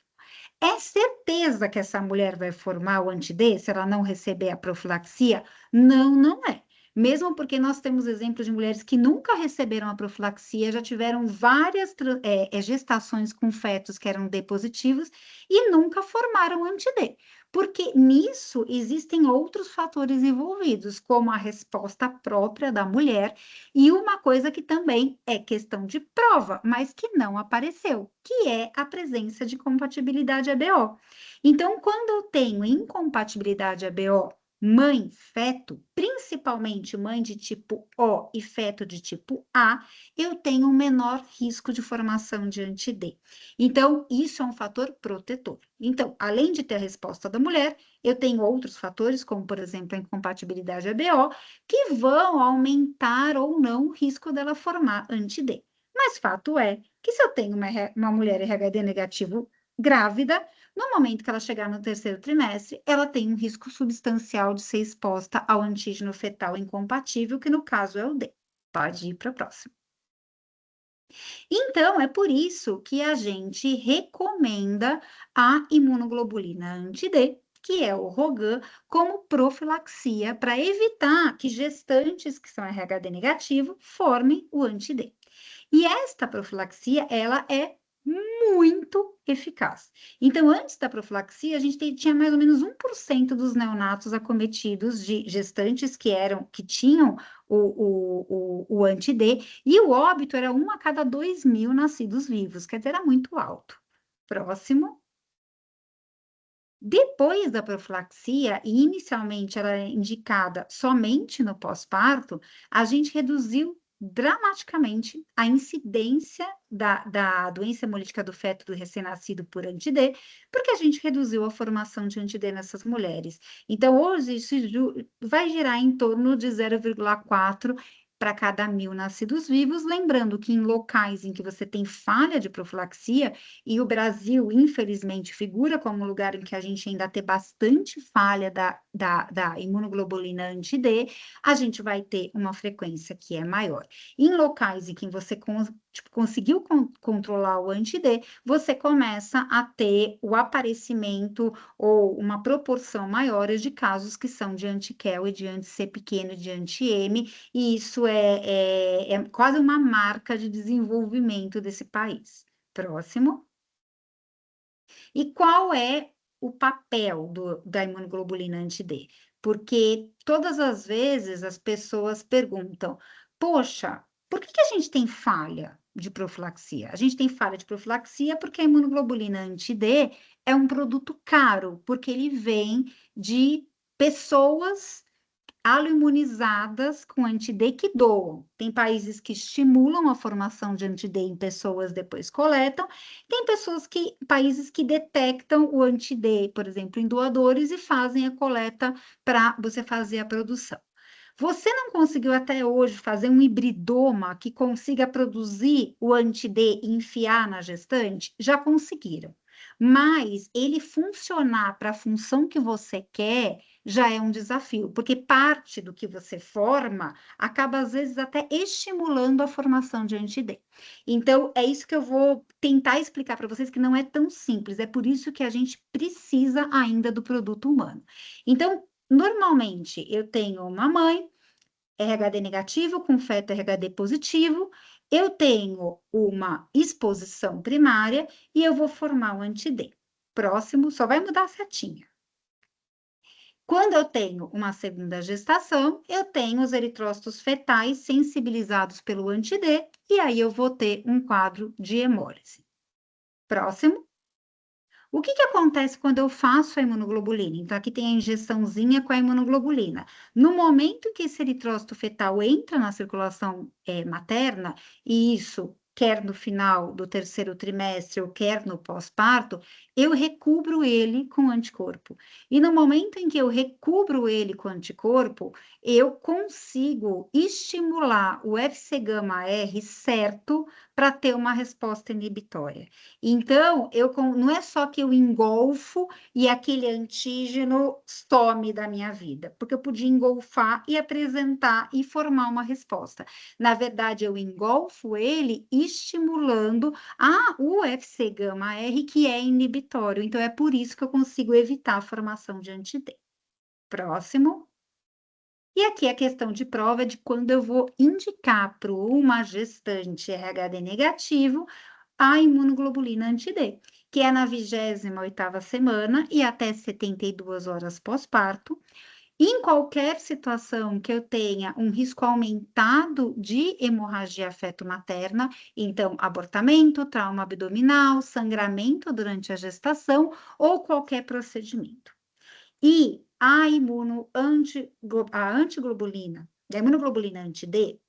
Speaker 4: É certeza que essa mulher vai formar o anti-D se ela não receber a profilaxia? Não, não é. Mesmo porque nós temos exemplos de mulheres que nunca receberam a profilaxia, já tiveram várias gestações com fetos que eram D positivos e nunca formaram anti-D. Porque nisso existem outros fatores envolvidos, como a resposta própria da mulher e uma coisa que também é questão de prova, mas que não apareceu, que é a presença de compatibilidade ABO. Então, quando eu tenho incompatibilidade ABO, mãe, feto, principalmente mãe de tipo O e feto de tipo A, eu tenho um menor risco de formação de anti-D. Então, isso é um fator protetor. Então, além de ter a resposta da mulher, eu tenho outros fatores, como, por exemplo, a incompatibilidade ABO, que vão aumentar ou não o risco dela formar anti-D. Mas fato é que se eu tenho uma mulher RHD negativo grávida, no momento que ela chegar no terceiro trimestre, ela tem um risco substancial de ser exposta ao antígeno fetal incompatível, que no caso é o D. Pode ir para o próximo. Então, é por isso que a gente recomenda a imunoglobulina anti-D, que é o Rogan, como profilaxia para evitar que gestantes que são RHD negativo formem o anti-D. E esta profilaxia, ela é muito eficaz. Então, antes da profilaxia, a gente tinha mais ou menos 1% dos neonatos acometidos de gestantes que tinham o anti-D, e o óbito era 1 a cada 2.000 nascidos vivos, quer dizer, era muito alto. Próximo. Depois da profilaxia, e inicialmente ela é indicada somente no pós-parto, a gente reduziu dramaticamente a incidência da doença hemolítica do feto do recém-nascido por anti-D, porque a gente reduziu a formação de anti-D nessas mulheres. Então, hoje, isso vai girar em torno de 0,4 para cada 1.000 nascidos vivos, lembrando que em locais em que você tem falha de profilaxia, e o Brasil, infelizmente, figura como um lugar em que a gente ainda tem bastante falha da imunoglobulina anti-D, a gente vai ter uma frequência que é maior. Em locais em que você conseguiu controlar o anti-D, você começa a ter o aparecimento ou uma proporção maior de casos que são de anti-QEL e de anti-C pequeno e de anti-M, e isso é quase uma marca de desenvolvimento desse país. Próximo. E qual é o papel da imunoglobulina anti-D? Porque todas as vezes as pessoas perguntam, poxa, por que a gente tem falha de profilaxia. A gente tem falha de profilaxia porque a imunoglobulina anti-D é um produto caro, porque ele vem de pessoas aloimunizadas com anti-D que doam. Tem países que estimulam a formação de anti-D em pessoas, depois coletam. Tem países que detectam o anti-D, por exemplo, em doadores e fazem a coleta para você fazer a produção. Você não conseguiu até hoje fazer um hibridoma que consiga produzir o anti-D e enfiar na gestante? Já conseguiram. Mas ele funcionar para a função que você quer já é um desafio, porque parte do que você forma acaba, às vezes, até estimulando a formação de anti-D. Então, é isso que eu vou tentar explicar para vocês, que não é tão simples, é por isso que a gente precisa ainda do produto humano. Então, normalmente, eu tenho uma mãe, RHD negativo, com feto RHD positivo, eu tenho uma exposição primária e eu vou formar o anti-D. Próximo, só vai mudar a setinha. Quando eu tenho uma segunda gestação, eu tenho os eritrócitos fetais sensibilizados pelo anti-D, e aí eu vou ter um quadro de hemólise. Próximo. O que acontece quando eu faço a imunoglobulina? Então, aqui tem a injeçãozinha com a imunoglobulina. No momento que esse eritrócito fetal entra na circulação materna, e isso quer no final do terceiro trimestre ou quer no pós-parto, eu recubro ele com anticorpo. E no momento em que eu recubro ele com anticorpo, eu consigo estimular o Fc-γ-R certo para ter uma resposta inibitória. Então, não é só que eu engolfo e aquele antígeno some da minha vida, porque eu podia engolfar e apresentar e formar uma resposta. Na verdade, eu engolfo ele estimulando o Fc-γ-R, que é inibitório. Então, é por isso que eu consigo evitar a formação de anti-D. Próximo. E aqui a questão de prova é de quando eu vou indicar para uma gestante RHD negativo a imunoglobulina anti-D, que é na 28ª semana e até 72 horas pós-parto. Em qualquer situação que eu tenha um risco aumentado de hemorragia feto-materna, então abortamento, trauma abdominal, sangramento durante a gestação ou qualquer procedimento. E a imunoglobulina anti-D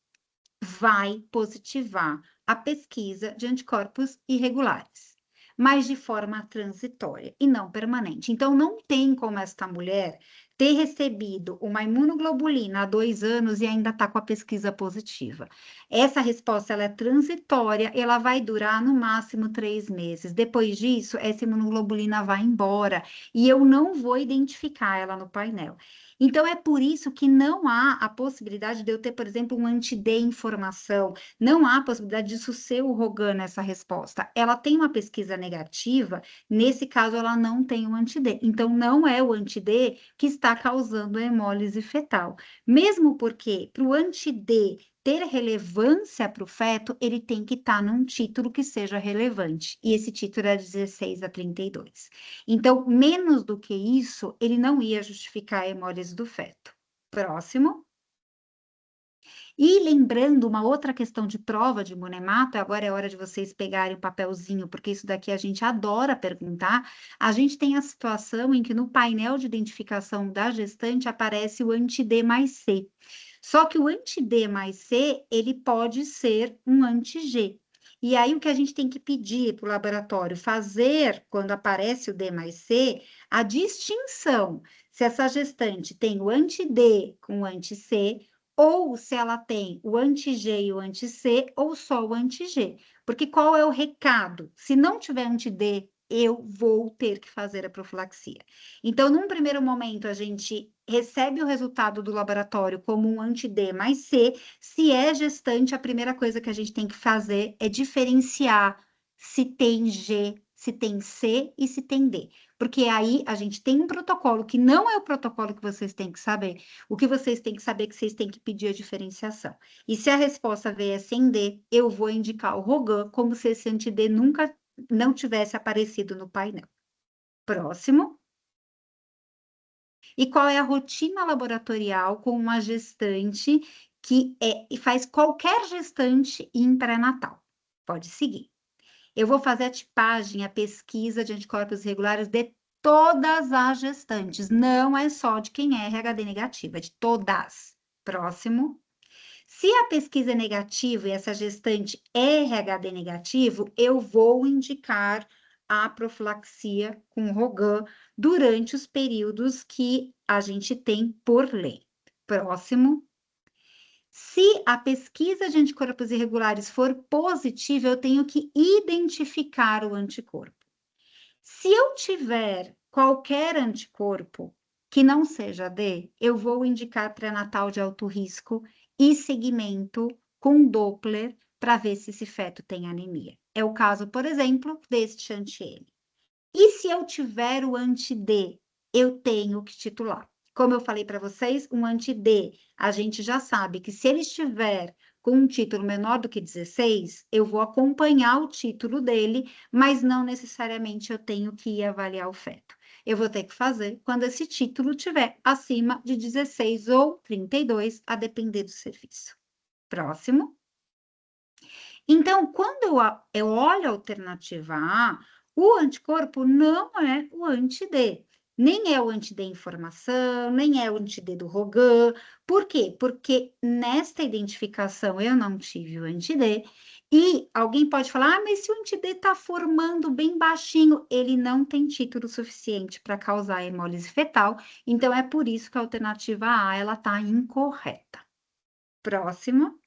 Speaker 4: vai positivar a pesquisa de anticorpos irregulares, mas de forma transitória e não permanente. Então, não tem como esta mulher ter recebido uma imunoglobulina há 2 anos e ainda está com a pesquisa positiva. Essa resposta ela é transitória, ela vai durar no máximo 3 meses. Depois disso, essa imunoglobulina vai embora e eu não vou identificar ela no painel. Então, é por isso que não há a possibilidade de eu ter, por exemplo, um anti-D em formação, não há a possibilidade disso ser o Rogan nessa resposta. Ela tem uma pesquisa negativa, nesse caso, ela não tem um anti-D. Então, não é o anti-D que está causando a hemólise fetal. Mesmo porque, para o anti-D ter relevância para o feto, ele tem que estar num título que seja relevante. E esse título é 16 a 32. Então, menos do que isso, ele não ia justificar a hemólise do feto. Próximo. E lembrando uma outra questão de prova de imunemato, agora é hora de vocês pegarem o papelzinho, porque isso daqui a gente adora perguntar. A gente tem a situação em que no painel de identificação da gestante aparece o anti-D mais C. Só que o anti-D mais C, ele pode ser um anti-G. E aí, o que a gente tem que pedir para o laboratório fazer, quando aparece o D mais C, a distinção se essa gestante tem o anti-D com o anti-C, ou se ela tem o anti-G e o anti-C, ou só o anti-G. Porque qual é o recado? Se não tiver anti-D, eu vou ter que fazer a profilaxia. Então, num primeiro momento, a gente recebe o resultado do laboratório como um anti-D mais C. Se é gestante, a primeira coisa que a gente tem que fazer é diferenciar se tem G, se tem C e se tem D. Porque aí a gente tem um protocolo que não é o protocolo que vocês têm que saber. O que vocês têm que saber é que vocês têm que pedir a diferenciação. E se a resposta vier sem D, eu vou indicar o Rogan como se esse anti-D nunca não tivesse aparecido no painel. Próximo. E qual é a rotina laboratorial com uma gestante que faz qualquer gestante em pré-natal? Pode seguir. Eu vou fazer a tipagem, a pesquisa de anticorpos regulares de todas as gestantes. Não é só de quem é RHD negativa, é de todas. Próximo. Se a pesquisa é negativa e essa gestante é RHD negativo, eu vou indicar a profilaxia com Rogan durante os períodos que a gente tem por lei. Próximo. Se a pesquisa de anticorpos irregulares for positiva, eu tenho que identificar o anticorpo. Se eu tiver qualquer anticorpo que não seja D, eu vou indicar pré-natal de alto risco e segmento com Doppler para ver se esse feto tem anemia. É o caso, por exemplo, deste anti-N. E se eu tiver o anti-D, eu tenho que titular. Como eu falei para vocês, um anti-D, a gente já sabe que se ele estiver com um título menor do que 16, eu vou acompanhar o título dele, mas não necessariamente eu tenho que ir avaliar o feto. Eu vou ter que fazer quando esse título estiver acima de 16 ou 32, a depender do serviço. Próximo. Então, quando eu olho a alternativa A, o anticorpo não é o anti-D. Nem é o anti-D informação, nem é o anti-D do Rogan. Por quê? Porque nesta identificação eu não tive o anti-D. E alguém pode falar, mas se o anti-D está formando bem baixinho, ele não tem título suficiente para causar hemólise fetal. Então, é por isso que a alternativa A ela está incorreta. Próximo.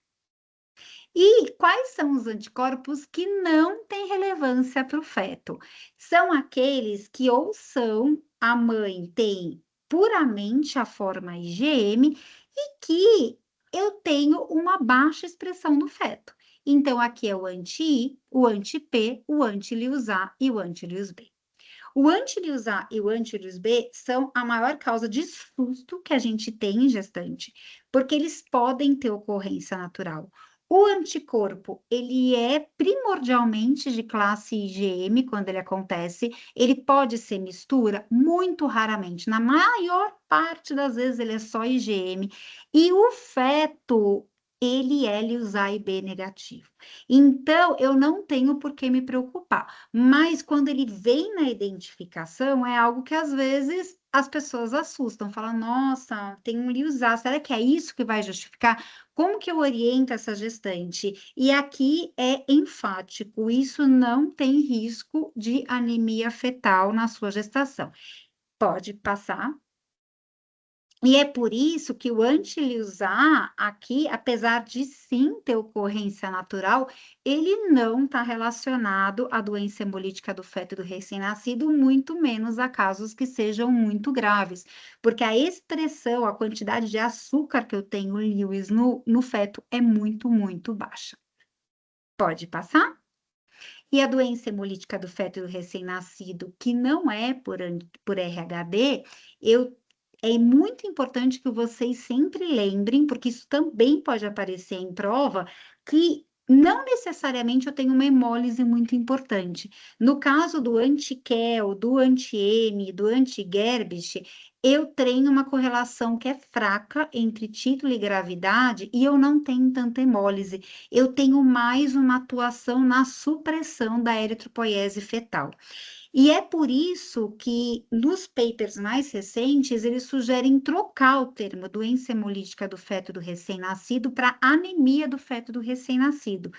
Speaker 4: E quais são os anticorpos que não têm relevância para o feto? São aqueles que ou a mãe tem puramente a forma IgM e que eu tenho uma baixa expressão no feto. Então, aqui é o anti-I, o anti-P, o anti-Lius-A e o anti-Lius-B. O anti-Lius-A e o anti-Lius-B são a maior causa de susto que a gente tem em gestante, porque eles podem ter ocorrência natural. O anticorpo, ele é primordialmente de classe IgM quando ele acontece, ele pode ser mistura muito raramente, na maior parte das vezes ele é só IgM, e o feto, ele é Lius-A e B negativo. Então, eu não tenho por que me preocupar, mas quando ele vem na identificação, é algo que às vezes as pessoas assustam, falam, nossa, tem um Lius-A, será que é isso que vai justificar? Como que eu oriento essa gestante? E aqui é enfático, isso não tem risco de anemia fetal na sua gestação. Pode passar. E é por isso que o anti-Lius-A aqui, apesar de sim ter ocorrência natural, ele não está relacionado à doença hemolítica do feto e do recém-nascido, muito menos a casos que sejam muito graves, porque a expressão, a quantidade de açúcar que eu tenho Lewis no feto é muito, muito baixa. Pode passar? E a doença hemolítica do feto e do recém-nascido, que não é por RHD, é muito importante que vocês sempre lembrem, porque isso também pode aparecer em prova, que não necessariamente eu tenho uma hemólise muito importante. No caso do anti-Kel, do anti-M, do anti-Gerbich, eu tenho uma correlação que é fraca entre título e gravidade e eu não tenho tanta hemólise. Eu tenho mais uma atuação na supressão da eritropoiese fetal. E é por isso que, nos papers mais recentes, eles sugerem trocar o termo doença hemolítica do feto do recém-nascido para anemia do feto do recém-nascido.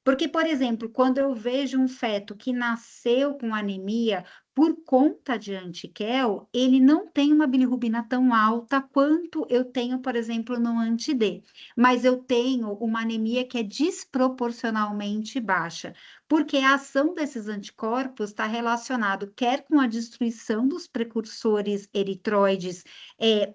Speaker 4: Porque, por exemplo, quando eu vejo um feto que nasceu com anemia por conta de anti-Kel, ele não tem uma bilirrubina tão alta quanto eu tenho, por exemplo, no anti-D. Mas eu tenho uma anemia que é desproporcionalmente baixa, porque a ação desses anticorpos está relacionado quer com a destruição dos precursores eritroides,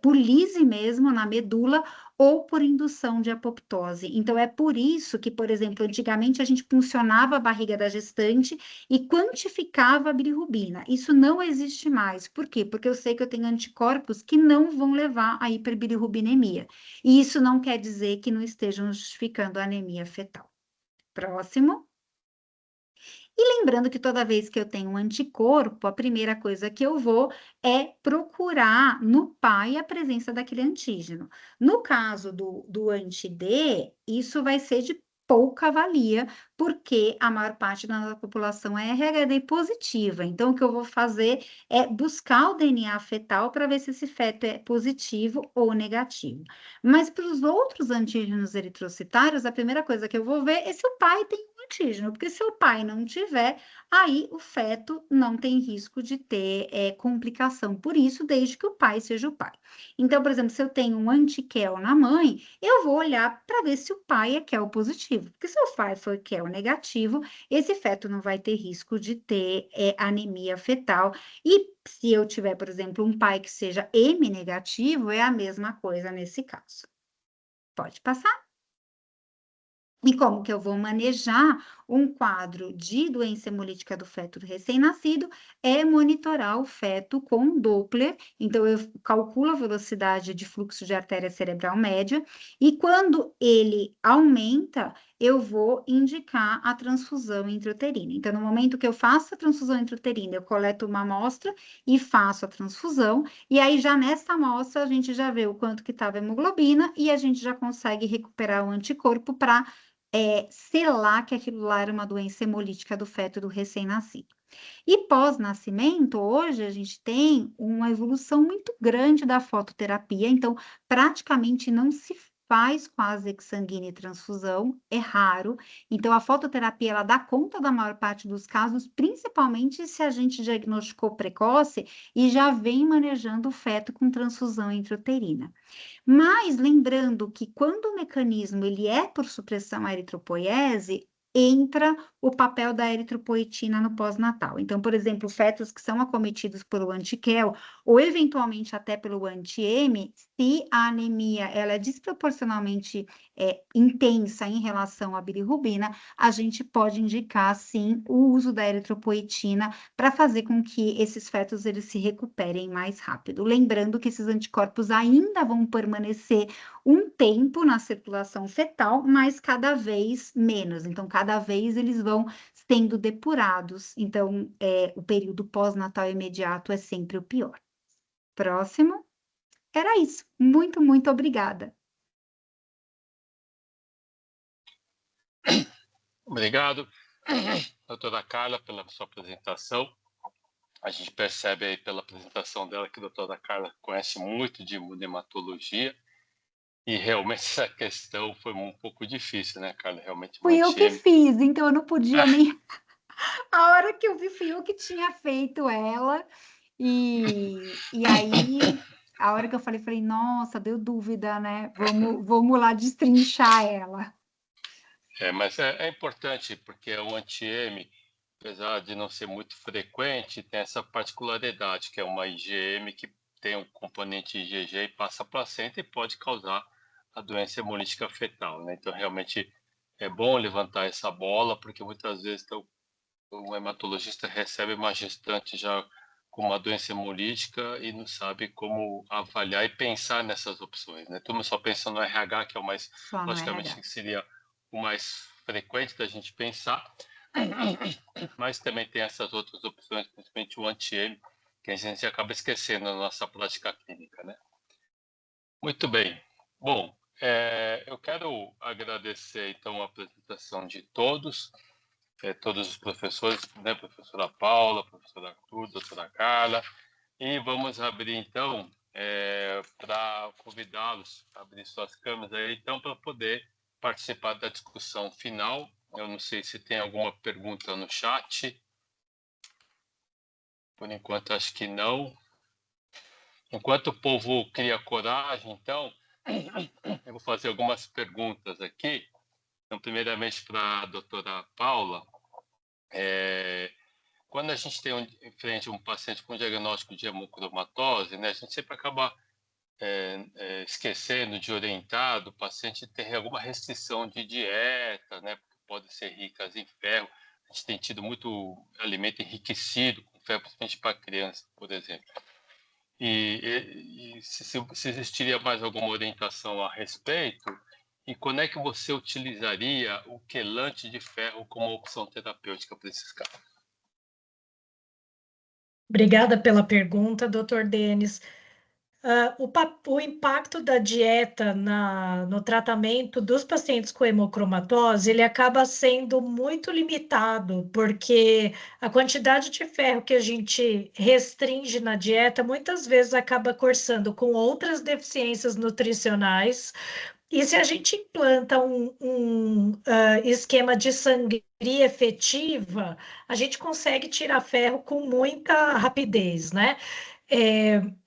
Speaker 4: por lise mesmo na medula, ou por indução de apoptose. Então, é por isso que, por exemplo, antigamente a gente puncionava a barriga da gestante e quantificava a bilirrubina. Isso não existe mais. Por quê? Porque eu sei que eu tenho anticorpos que não vão levar à hiperbilirrubinemia. E isso não quer dizer que não estejam justificando a anemia fetal. Próximo. E lembrando que toda vez que eu tenho um anticorpo, a primeira coisa que eu vou é procurar no pai a presença daquele antígeno. No caso do anti-D, isso vai ser de pouca valia, porque a maior parte da nossa população é RHD positiva. Então, o que eu vou fazer é buscar o DNA fetal para ver se esse feto é positivo ou negativo. Mas para os outros antígenos eritrocitários, a primeira coisa que eu vou ver é se o pai tem um antígeno, porque se o pai não tiver, aí o feto não tem risco de ter complicação por isso, desde que o pai seja o pai. Então, por exemplo, se eu tenho um antiquel na mãe, eu vou olhar para ver se o pai é QEL positivo, porque se o pai for QEL negativo, esse feto não vai ter risco de ter anemia fetal. E se eu tiver, por exemplo, um pai que seja M negativo, é a mesma coisa nesse caso. Pode passar. E como que eu vou manejar um quadro de doença hemolítica do feto recém-nascido? É monitorar o feto com Doppler. Então, eu calculo a velocidade de fluxo de artéria cerebral média, e quando ele aumenta, eu vou indicar a transfusão intrauterina. Então, no momento que eu faço a transfusão intrauterina, eu coleto uma amostra e faço a transfusão, e aí já nessa amostra a gente já vê o quanto que estava a hemoglobina, e a gente já consegue recuperar o anticorpo para selar que aquilo lá era uma doença hemolítica do feto do recém-nascido. E pós-nascimento, hoje a gente tem uma evolução muito grande da fototerapia, então praticamente não se faz quase sanguínea e transfusão, é raro. Então a fototerapia ela dá conta da maior parte dos casos, principalmente se a gente diagnosticou precoce e já vem manejando o feto com transfusão intrauterina. Mas lembrando que quando o mecanismo ele é por supressão à eritropoiese, entra o papel da eritropoetina no pós-natal. Então, por exemplo, fetos que são acometidos pelo anti-QEL ou eventualmente até pelo anti-M, se a anemia ela é desproporcionalmente intensa em relação à bilirrubina, a gente pode indicar sim o uso da eritropoetina para fazer com que esses fetos eles se recuperem mais rápido. Lembrando que esses anticorpos ainda vão permanecer um tempo na circulação fetal, mas cada vez menos. Então, cada vez eles vão sendo depurados. Então, o período pós-natal imediato é sempre o pior. Próximo. Era isso. Muito, muito obrigada.
Speaker 1: Obrigado, doutora Carla, pela sua apresentação. A gente percebe aí pela apresentação dela que a doutora Carla conhece muito de hematologia, e realmente essa questão foi um pouco difícil, né, Carla? Realmente
Speaker 4: Fui eu que
Speaker 1: mantive.
Speaker 4: fiz, então eu não podia nem... A hora que eu vi, fui eu que tinha feito ela, e aí, a hora que eu falei, nossa, deu dúvida, né? Vamos lá destrinchar ela.
Speaker 1: Mas é importante, porque o anti-M, apesar de não ser muito frequente, tem essa particularidade, que é uma IgM que tem um componente IgG e passa a placenta e pode causar a doença hemolítica fetal, né? Então, realmente é bom levantar essa bola, porque muitas vezes o hematologista recebe uma gestante já com uma doença hemolítica e não sabe como avaliar e pensar nessas opções, né? Todo mundo só pensa no RH, que é o mais,
Speaker 4: Só no
Speaker 1: logicamente,
Speaker 4: RH.
Speaker 1: que seria o mais frequente da gente pensar, mas também tem essas outras opções, principalmente o anti-M, que a gente acaba esquecendo na nossa prática clínica, né? Muito bem. Bom, eu quero agradecer, então, a apresentação de todos os professores, né, professora Paula, professora Arthur, doutora Carla, e vamos abrir, então, para convidá-los a abrir suas câmeras aí, então, para poder participar da discussão final. Eu não sei se tem alguma pergunta no chat. Por enquanto, acho que não. Enquanto o povo cria coragem, então, eu vou fazer algumas perguntas aqui. Então, primeiramente, para a doutora Paula. Quando a gente tem em frente um paciente com diagnóstico de hemocromatose, né, a gente sempre acaba esquecendo de orientar o paciente a ter alguma restrição de dieta, né, porque pode ser ricas em ferro. A gente tem tido muito alimento enriquecido com ferro, principalmente para criança, por exemplo. E se existiria mais alguma orientação a respeito, e quando é que você utilizaria o quelante de ferro como opção terapêutica para esses casos?
Speaker 2: Obrigada pela pergunta, doutor Denis. o impacto da dieta no tratamento dos pacientes com hemocromatose, ele acaba sendo muito limitado, porque a quantidade de ferro que a gente restringe na dieta, muitas vezes acaba cursando com outras deficiências nutricionais. E se a gente implanta um esquema de sangria efetiva, a gente consegue tirar ferro com muita rapidez, né?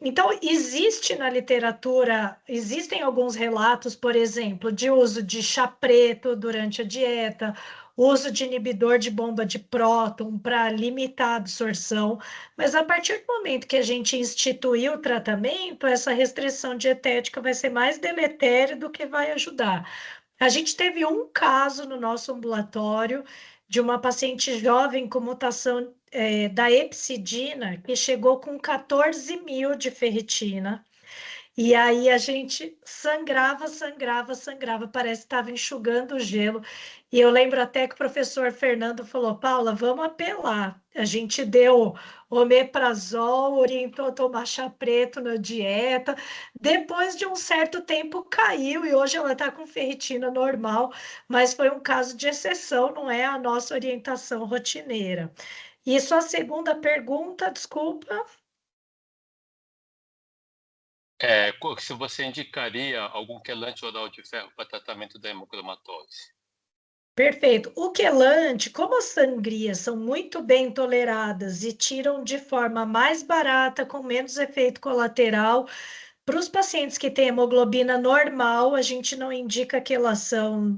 Speaker 2: Então, existe na literatura, existem alguns relatos, por exemplo, de uso de chá preto durante a dieta, uso de inibidor de bomba de próton para limitar a absorção, mas a partir do momento que a gente instituir o tratamento, essa restrição dietética vai ser mais deletéria do que vai ajudar. A gente teve um caso no nosso ambulatório de uma paciente jovem com mutação da hepcidina, que chegou com 14.000 de ferritina. E aí a gente sangrava, parece que estava enxugando o gelo. E eu lembro até que o professor Fernando falou: Paula, vamos apelar. A gente deu omeprazol, orientou a tomar chá preto na dieta. Depois de um certo tempo caiu e hoje ela está com ferritina normal, mas foi um caso de exceção, não é a nossa orientação rotineira. E sua segunda pergunta, desculpa.
Speaker 1: Se você indicaria algum quelante oral de ferro para tratamento da hemocromatose?
Speaker 2: Perfeito. O quelante, como as sangrias são muito bem toleradas e tiram de forma mais barata, com menos efeito colateral, para os pacientes que têm hemoglobina normal, a gente não indica quelação,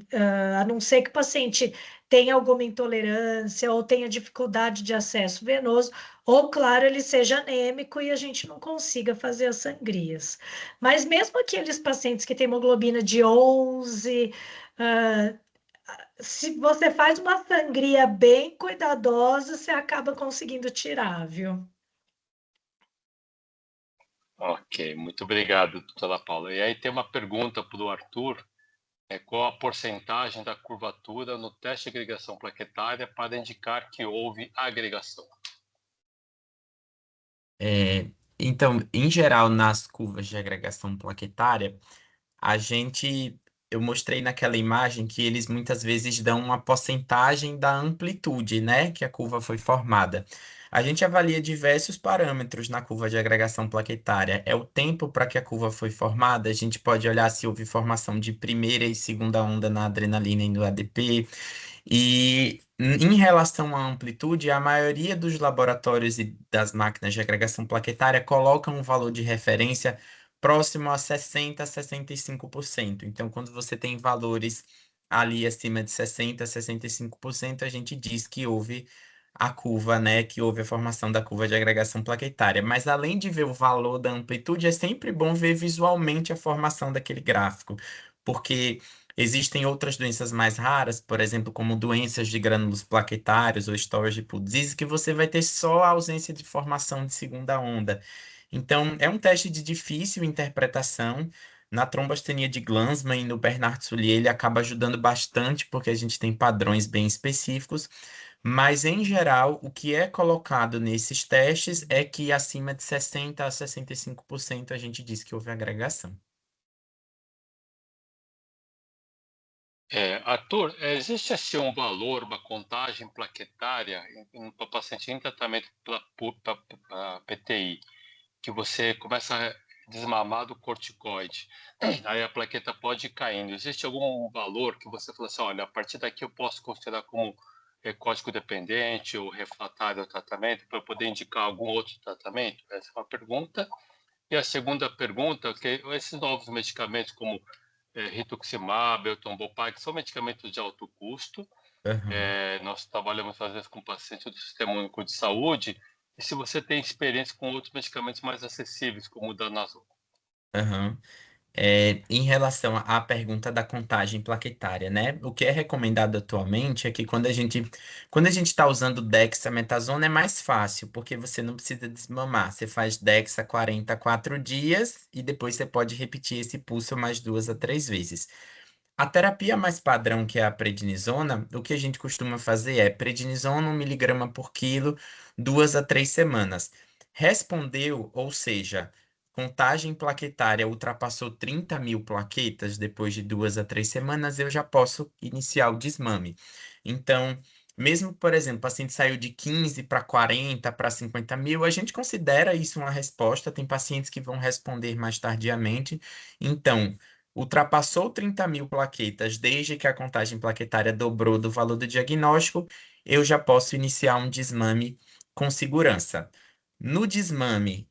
Speaker 2: a não ser que o paciente tenha alguma intolerância ou tenha dificuldade de acesso venoso, ou, claro, ele seja anêmico e a gente não consiga fazer as sangrias. Mas mesmo aqueles pacientes que têm hemoglobina de 11, se você faz uma sangria bem cuidadosa, você acaba conseguindo tirar, viu?
Speaker 1: Ok, muito obrigado, doutora Paula. E aí tem uma pergunta para o Arthur: qual a porcentagem da curvatura no teste de agregação plaquetária para indicar que houve agregação?
Speaker 3: Então, em geral, nas curvas de agregação plaquetária, a gente, eu mostrei naquela imagem que eles muitas vezes dão uma porcentagem da amplitude, né, que a curva foi formada. A gente avalia diversos parâmetros na curva de agregação plaquetária. É o tempo para que a curva foi formada. A gente pode olhar se houve formação de primeira e segunda onda na adrenalina e no ADP. E em relação à amplitude, a maioria dos laboratórios e das máquinas de agregação plaquetária colocam um valor de referência próximo a 60 a 65%. Então, quando você tem valores ali acima de 60 a 65%, a gente diz que houve a curva, né, que houve a formação da curva de agregação plaquetária. Mas além de ver o valor da amplitude, é sempre bom ver visualmente a formação daquele gráfico, porque existem outras doenças mais raras, por exemplo, como doenças de grânulos plaquetários ou storage pool disease, que você vai ter só a ausência de formação de segunda onda. Então, é um teste de difícil interpretação. Na trombostenia de Glanzmann e no Bernard-Soulier, ele acaba ajudando bastante, porque a gente tem padrões bem específicos. Mas, em geral, o que é colocado nesses testes é que acima de 60% a 65% a gente diz que houve agregação.
Speaker 1: Arthur, existe assim um valor, uma contagem plaquetária para paciente em tratamento para PTI, que você começa a desmamar do corticoide, aí a plaqueta pode ir caindo. Existe algum valor que você fala assim, olha, a partir daqui eu posso considerar como código dependente ou refratário ao tratamento para eu poder indicar algum outro tratamento? Essa é uma pergunta. E a segunda pergunta, que esses novos medicamentos como rituximab, etombopax, que são medicamentos de alto custo.
Speaker 3: Aham.
Speaker 1: Nós trabalhamos às vezes com pacientes do Sistema Único de Saúde, e se você tem experiência com outros medicamentos mais acessíveis, como o Danazol.
Speaker 3: Aham. Em relação à pergunta da contagem plaquetária, né? O que é recomendado atualmente é que quando a gente está usando dexametasona é mais fácil, porque você não precisa desmamar. Você faz dexa 44 dias e depois você pode repetir esse pulso mais 2 a 3 vezes. A terapia mais padrão, que é a prednisona, o que a gente costuma fazer é prednisona 1 mg por quilo, 2 a 3 semanas. Respondeu, ou seja, contagem plaquetária ultrapassou 30.000 plaquetas depois de 2 a 3 semanas, eu já posso iniciar o desmame. Então, mesmo, por exemplo, o paciente saiu de 15 para 40, para 50 mil, a gente considera isso uma resposta. Tem pacientes que vão responder mais tardiamente. Então, ultrapassou 30.000 plaquetas desde que a contagem plaquetária dobrou do valor do diagnóstico, eu já posso iniciar um desmame com segurança. No desmame,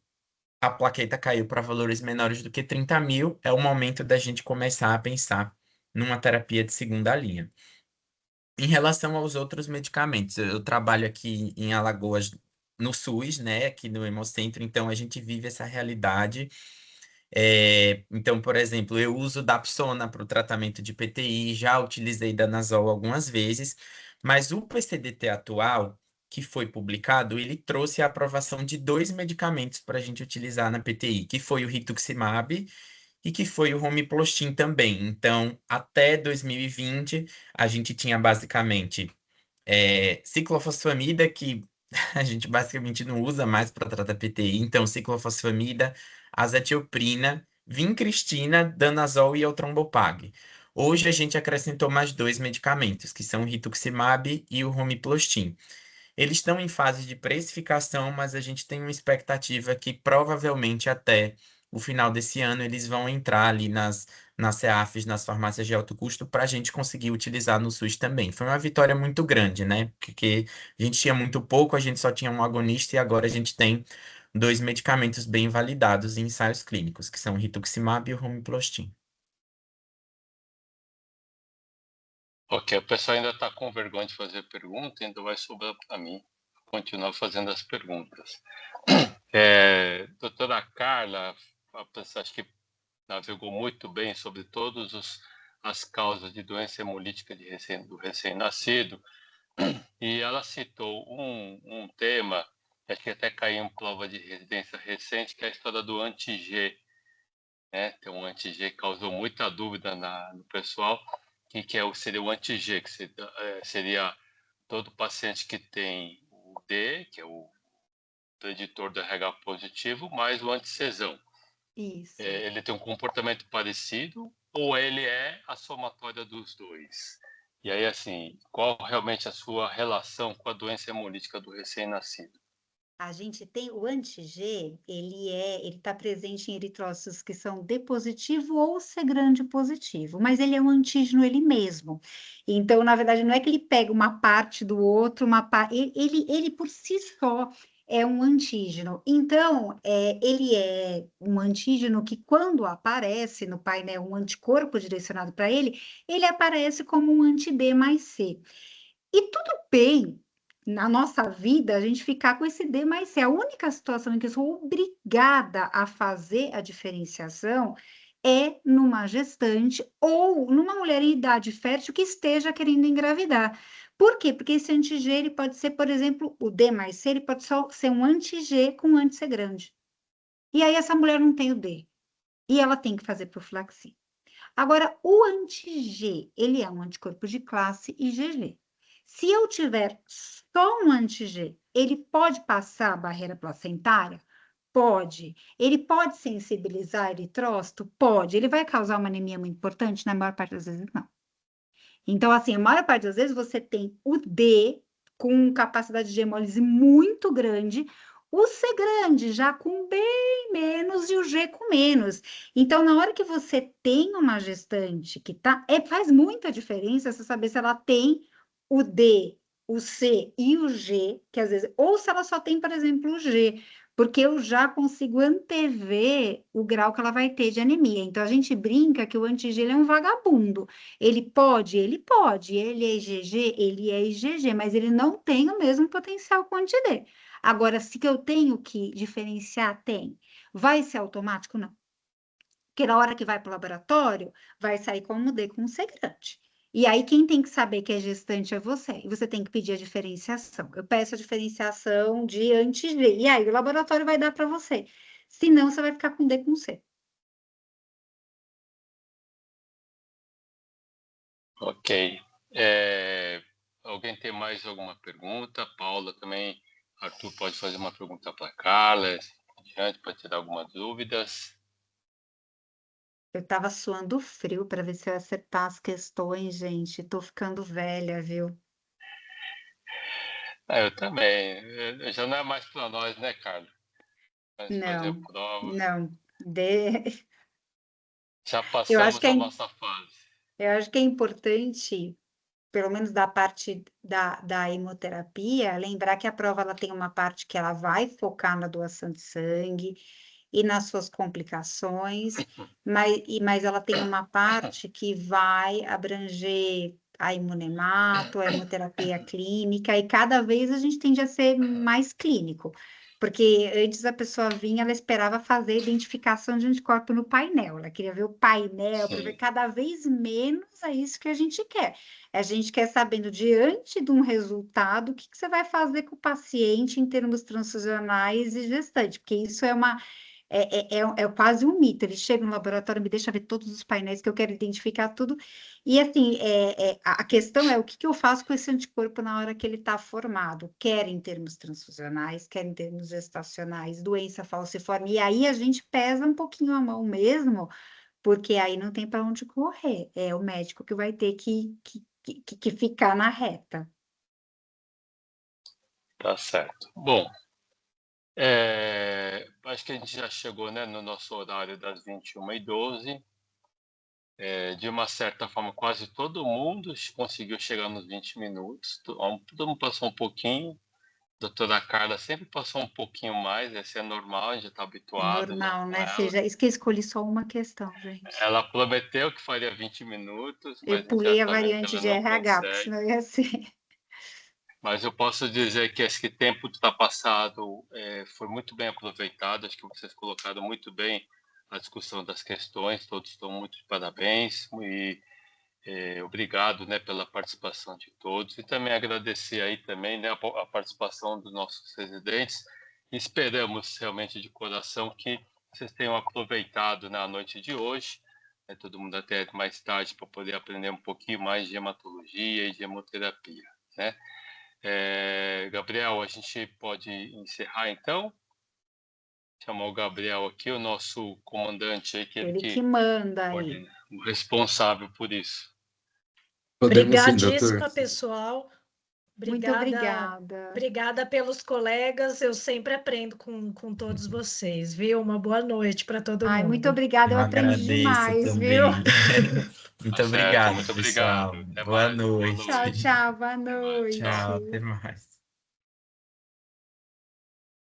Speaker 3: a plaqueta caiu para valores menores do que 30.000, é o momento da gente começar a pensar numa terapia de segunda linha. Em relação aos outros medicamentos, eu trabalho aqui em Alagoas, no SUS, né, aqui no Hemocentro, então a gente vive essa realidade. Então, por exemplo, eu uso Dapsona para o tratamento de PTI, já utilizei Danazol algumas vezes, mas o PCDT atual, que foi publicado, ele trouxe a aprovação de 2 medicamentos para a gente utilizar na PTI, que foi o rituximab e que foi o Romiplostim também. Então, até 2020, a gente tinha basicamente ciclofosfamida, que a gente basicamente não usa mais para tratar PTI, então ciclofosfamida, azathioprina, vincristina, danazol e eltrombopag. Hoje a gente acrescentou mais 2 medicamentos, que são o rituximab e o romiplostim. Eles estão em fase de precificação, mas a gente tem uma expectativa que provavelmente até o final desse ano eles vão entrar ali nas CEAFs, nas farmácias de alto custo, para a gente conseguir utilizar no SUS também. Foi uma vitória muito grande, né? Porque a gente tinha muito pouco, a gente só tinha um agonista e agora a gente tem 2 medicamentos bem validados em ensaios clínicos, que são o rituximab e o romiplostim.
Speaker 1: Ok, o pessoal ainda está com vergonha de fazer pergunta, ainda vai sobrar para mim continuar fazendo as perguntas. Doutora Carla, a pessoa acho que navegou muito bem sobre todas as causas de doença hemolítica do recém-nascido, e ela citou um tema, acho que até caiu em prova de residência recente, que é a história do anti-G. Né? Tem um anti-G que causou muita dúvida no pessoal, seria o anti-G, que seria todo paciente que tem o D, que é o preditor do RH positivo, mais o anticesão.
Speaker 4: Isso.
Speaker 1: Ele tem um comportamento parecido ou ele é a somatória dos dois? E aí, assim, qual realmente a sua relação com a doença hemolítica do recém-nascido?
Speaker 4: A gente tem o anti-G, ele está presente em eritrócitos que são D positivo ou C grande positivo, mas ele é um antígeno ele mesmo. Então, na verdade, não é que ele pega uma parte do outro, ele por si só é um antígeno. Então, ele é um antígeno que, quando aparece no painel um anticorpo direcionado para ele aparece como um anti-D mais C. E tudo bem, na nossa vida, a gente ficar com esse D mais C. A única situação em que eu sou obrigada a fazer a diferenciação é numa gestante ou numa mulher em idade fértil que esteja querendo engravidar. Por quê? Porque esse anti-G, ele pode ser, por exemplo, o D mais C, ele pode só ser um anti-G com um anti-C grande. E aí essa mulher não tem o D. E ela tem que fazer profilaxia. Agora, o anti-G, ele é um anticorpo de classe IgG. Se eu tiver só um anti-G, ele pode passar a barreira placentária? Pode. Ele pode sensibilizar eritrócito? Pode. Ele vai causar uma anemia muito importante? Na maior parte das vezes, não. Então, assim, a maior parte das vezes você tem o D com capacidade de hemólise muito grande, o C grande já com bem menos e o G com menos. Então, na hora que você tem uma gestante que tá, faz muita diferença você saber se ela tem o D, o C e o G, que às vezes, ou se ela só tem, por exemplo, o G, porque eu já consigo antever o grau que ela vai ter de anemia. Então, a gente brinca que o anti-G é um vagabundo. Ele pode, ele é IgG, ele é IgG, mas ele não tem o mesmo potencial que o anti-D. Agora, se que eu tenho que diferenciar, tem. Vai ser automático? Não. Porque na hora que vai para o laboratório, vai sair como D com C grande. E aí, quem tem que saber que é gestante é você. E você tem que pedir a diferenciação. Eu peço a diferenciação de anti-G. E aí, o laboratório vai dar para você. Senão, você vai ficar com D com C.
Speaker 1: Ok. Alguém tem mais alguma pergunta? Paula também. Arthur pode fazer uma pergunta para a Carla. diante para tirar algumas dúvidas.
Speaker 4: Eu estava suando frio para ver se eu ia acertar as questões, gente. Tô ficando velha, viu?
Speaker 1: Eu também. Já não é mais para nós, né, Carlos? A gente fazer a
Speaker 4: Não,
Speaker 1: prova.
Speaker 4: não.
Speaker 1: Já
Speaker 4: Eu acho
Speaker 1: passamos
Speaker 4: que
Speaker 1: a
Speaker 4: é,
Speaker 1: nossa fase.
Speaker 4: eu acho que é importante, pelo menos da parte da hemoterapia, lembrar que a prova ela tem uma parte que ela vai focar na doação de sangue e nas suas complicações, mas ela tem uma parte que vai abranger a imunemato, a hemoterapia clínica, e cada vez a gente tende a ser mais clínico. Porque antes a pessoa vinha, ela esperava fazer a identificação de anticorpo no painel, ela queria ver o painel, para ver
Speaker 1: Sim.
Speaker 4: cada vez menos é isso que a gente quer. A gente quer sabendo, diante de um resultado, o que você vai fazer com o paciente em termos transfusionais e gestante, porque isso é quase um mito. Ele chega no laboratório, me deixa ver todos os painéis que eu quero identificar tudo. E assim, a questão é o que eu faço com esse anticorpo na hora que ele está formado, quer em termos transfusionais, quer em termos gestacionais, doença falciforme. E aí a gente pesa um pouquinho a mão mesmo, porque aí não tem para onde correr. É o médico que vai ter que ficar na reta.
Speaker 1: Tá certo. Bom, acho que a gente já chegou, né, no nosso horário das 21h12. De uma certa forma, quase todo mundo conseguiu chegar nos 20 minutos. Todo mundo passou um pouquinho. Doutora Carla sempre passou um pouquinho mais, esse é normal, a gente já está habituado já
Speaker 4: Normal,
Speaker 1: com
Speaker 4: né?
Speaker 1: ela.
Speaker 4: Isso que eu escolhi só uma questão, gente.
Speaker 1: Ela prometeu que faria 20 minutos,
Speaker 4: Eu
Speaker 1: mas a gente já
Speaker 4: pulei a
Speaker 1: está vendo que
Speaker 4: variante
Speaker 1: ela
Speaker 4: de
Speaker 1: não
Speaker 4: RH, porque
Speaker 1: consegue.
Speaker 4: senão ia ser.
Speaker 1: Mas eu posso dizer que esse tempo que está passado foi muito bem aproveitado, acho que vocês colocaram muito bem a discussão das questões, todos estão muito de parabéns e obrigado, né, pela participação de todos e também agradecer aí também, né, a participação dos nossos residentes. Esperamos realmente de coração que vocês tenham aproveitado na noite de hoje, né, todo mundo até mais tarde para poder aprender um pouquinho mais de hematologia e de hemoterapia, né? Gabriel, a gente pode encerrar então? Chamar o Gabriel aqui, o nosso comandante aí,
Speaker 4: Ele que
Speaker 1: que
Speaker 4: manda aí.
Speaker 1: coordena, o responsável por isso.
Speaker 5: Podemos sim, doutor.
Speaker 2: Obrigadíssima, pessoal.
Speaker 4: Muito obrigada.
Speaker 2: Obrigada pelos colegas. Eu sempre aprendo com todos vocês, viu? Uma boa noite para todo
Speaker 4: Ai,
Speaker 2: mundo.
Speaker 4: muito obrigada, eu
Speaker 3: Eu
Speaker 4: aprendi
Speaker 3: agradeço
Speaker 4: demais, viu?
Speaker 3: também.
Speaker 1: Tá
Speaker 3: Muito
Speaker 1: certo,
Speaker 3: obrigado,
Speaker 1: muito
Speaker 3: pessoal.
Speaker 1: obrigado. Até
Speaker 3: Boa
Speaker 1: mais. Boa
Speaker 3: noite.
Speaker 4: Tchau,
Speaker 1: noite.
Speaker 4: tchau, boa
Speaker 1: Até mais.
Speaker 4: noite.
Speaker 3: Tchau, até mais.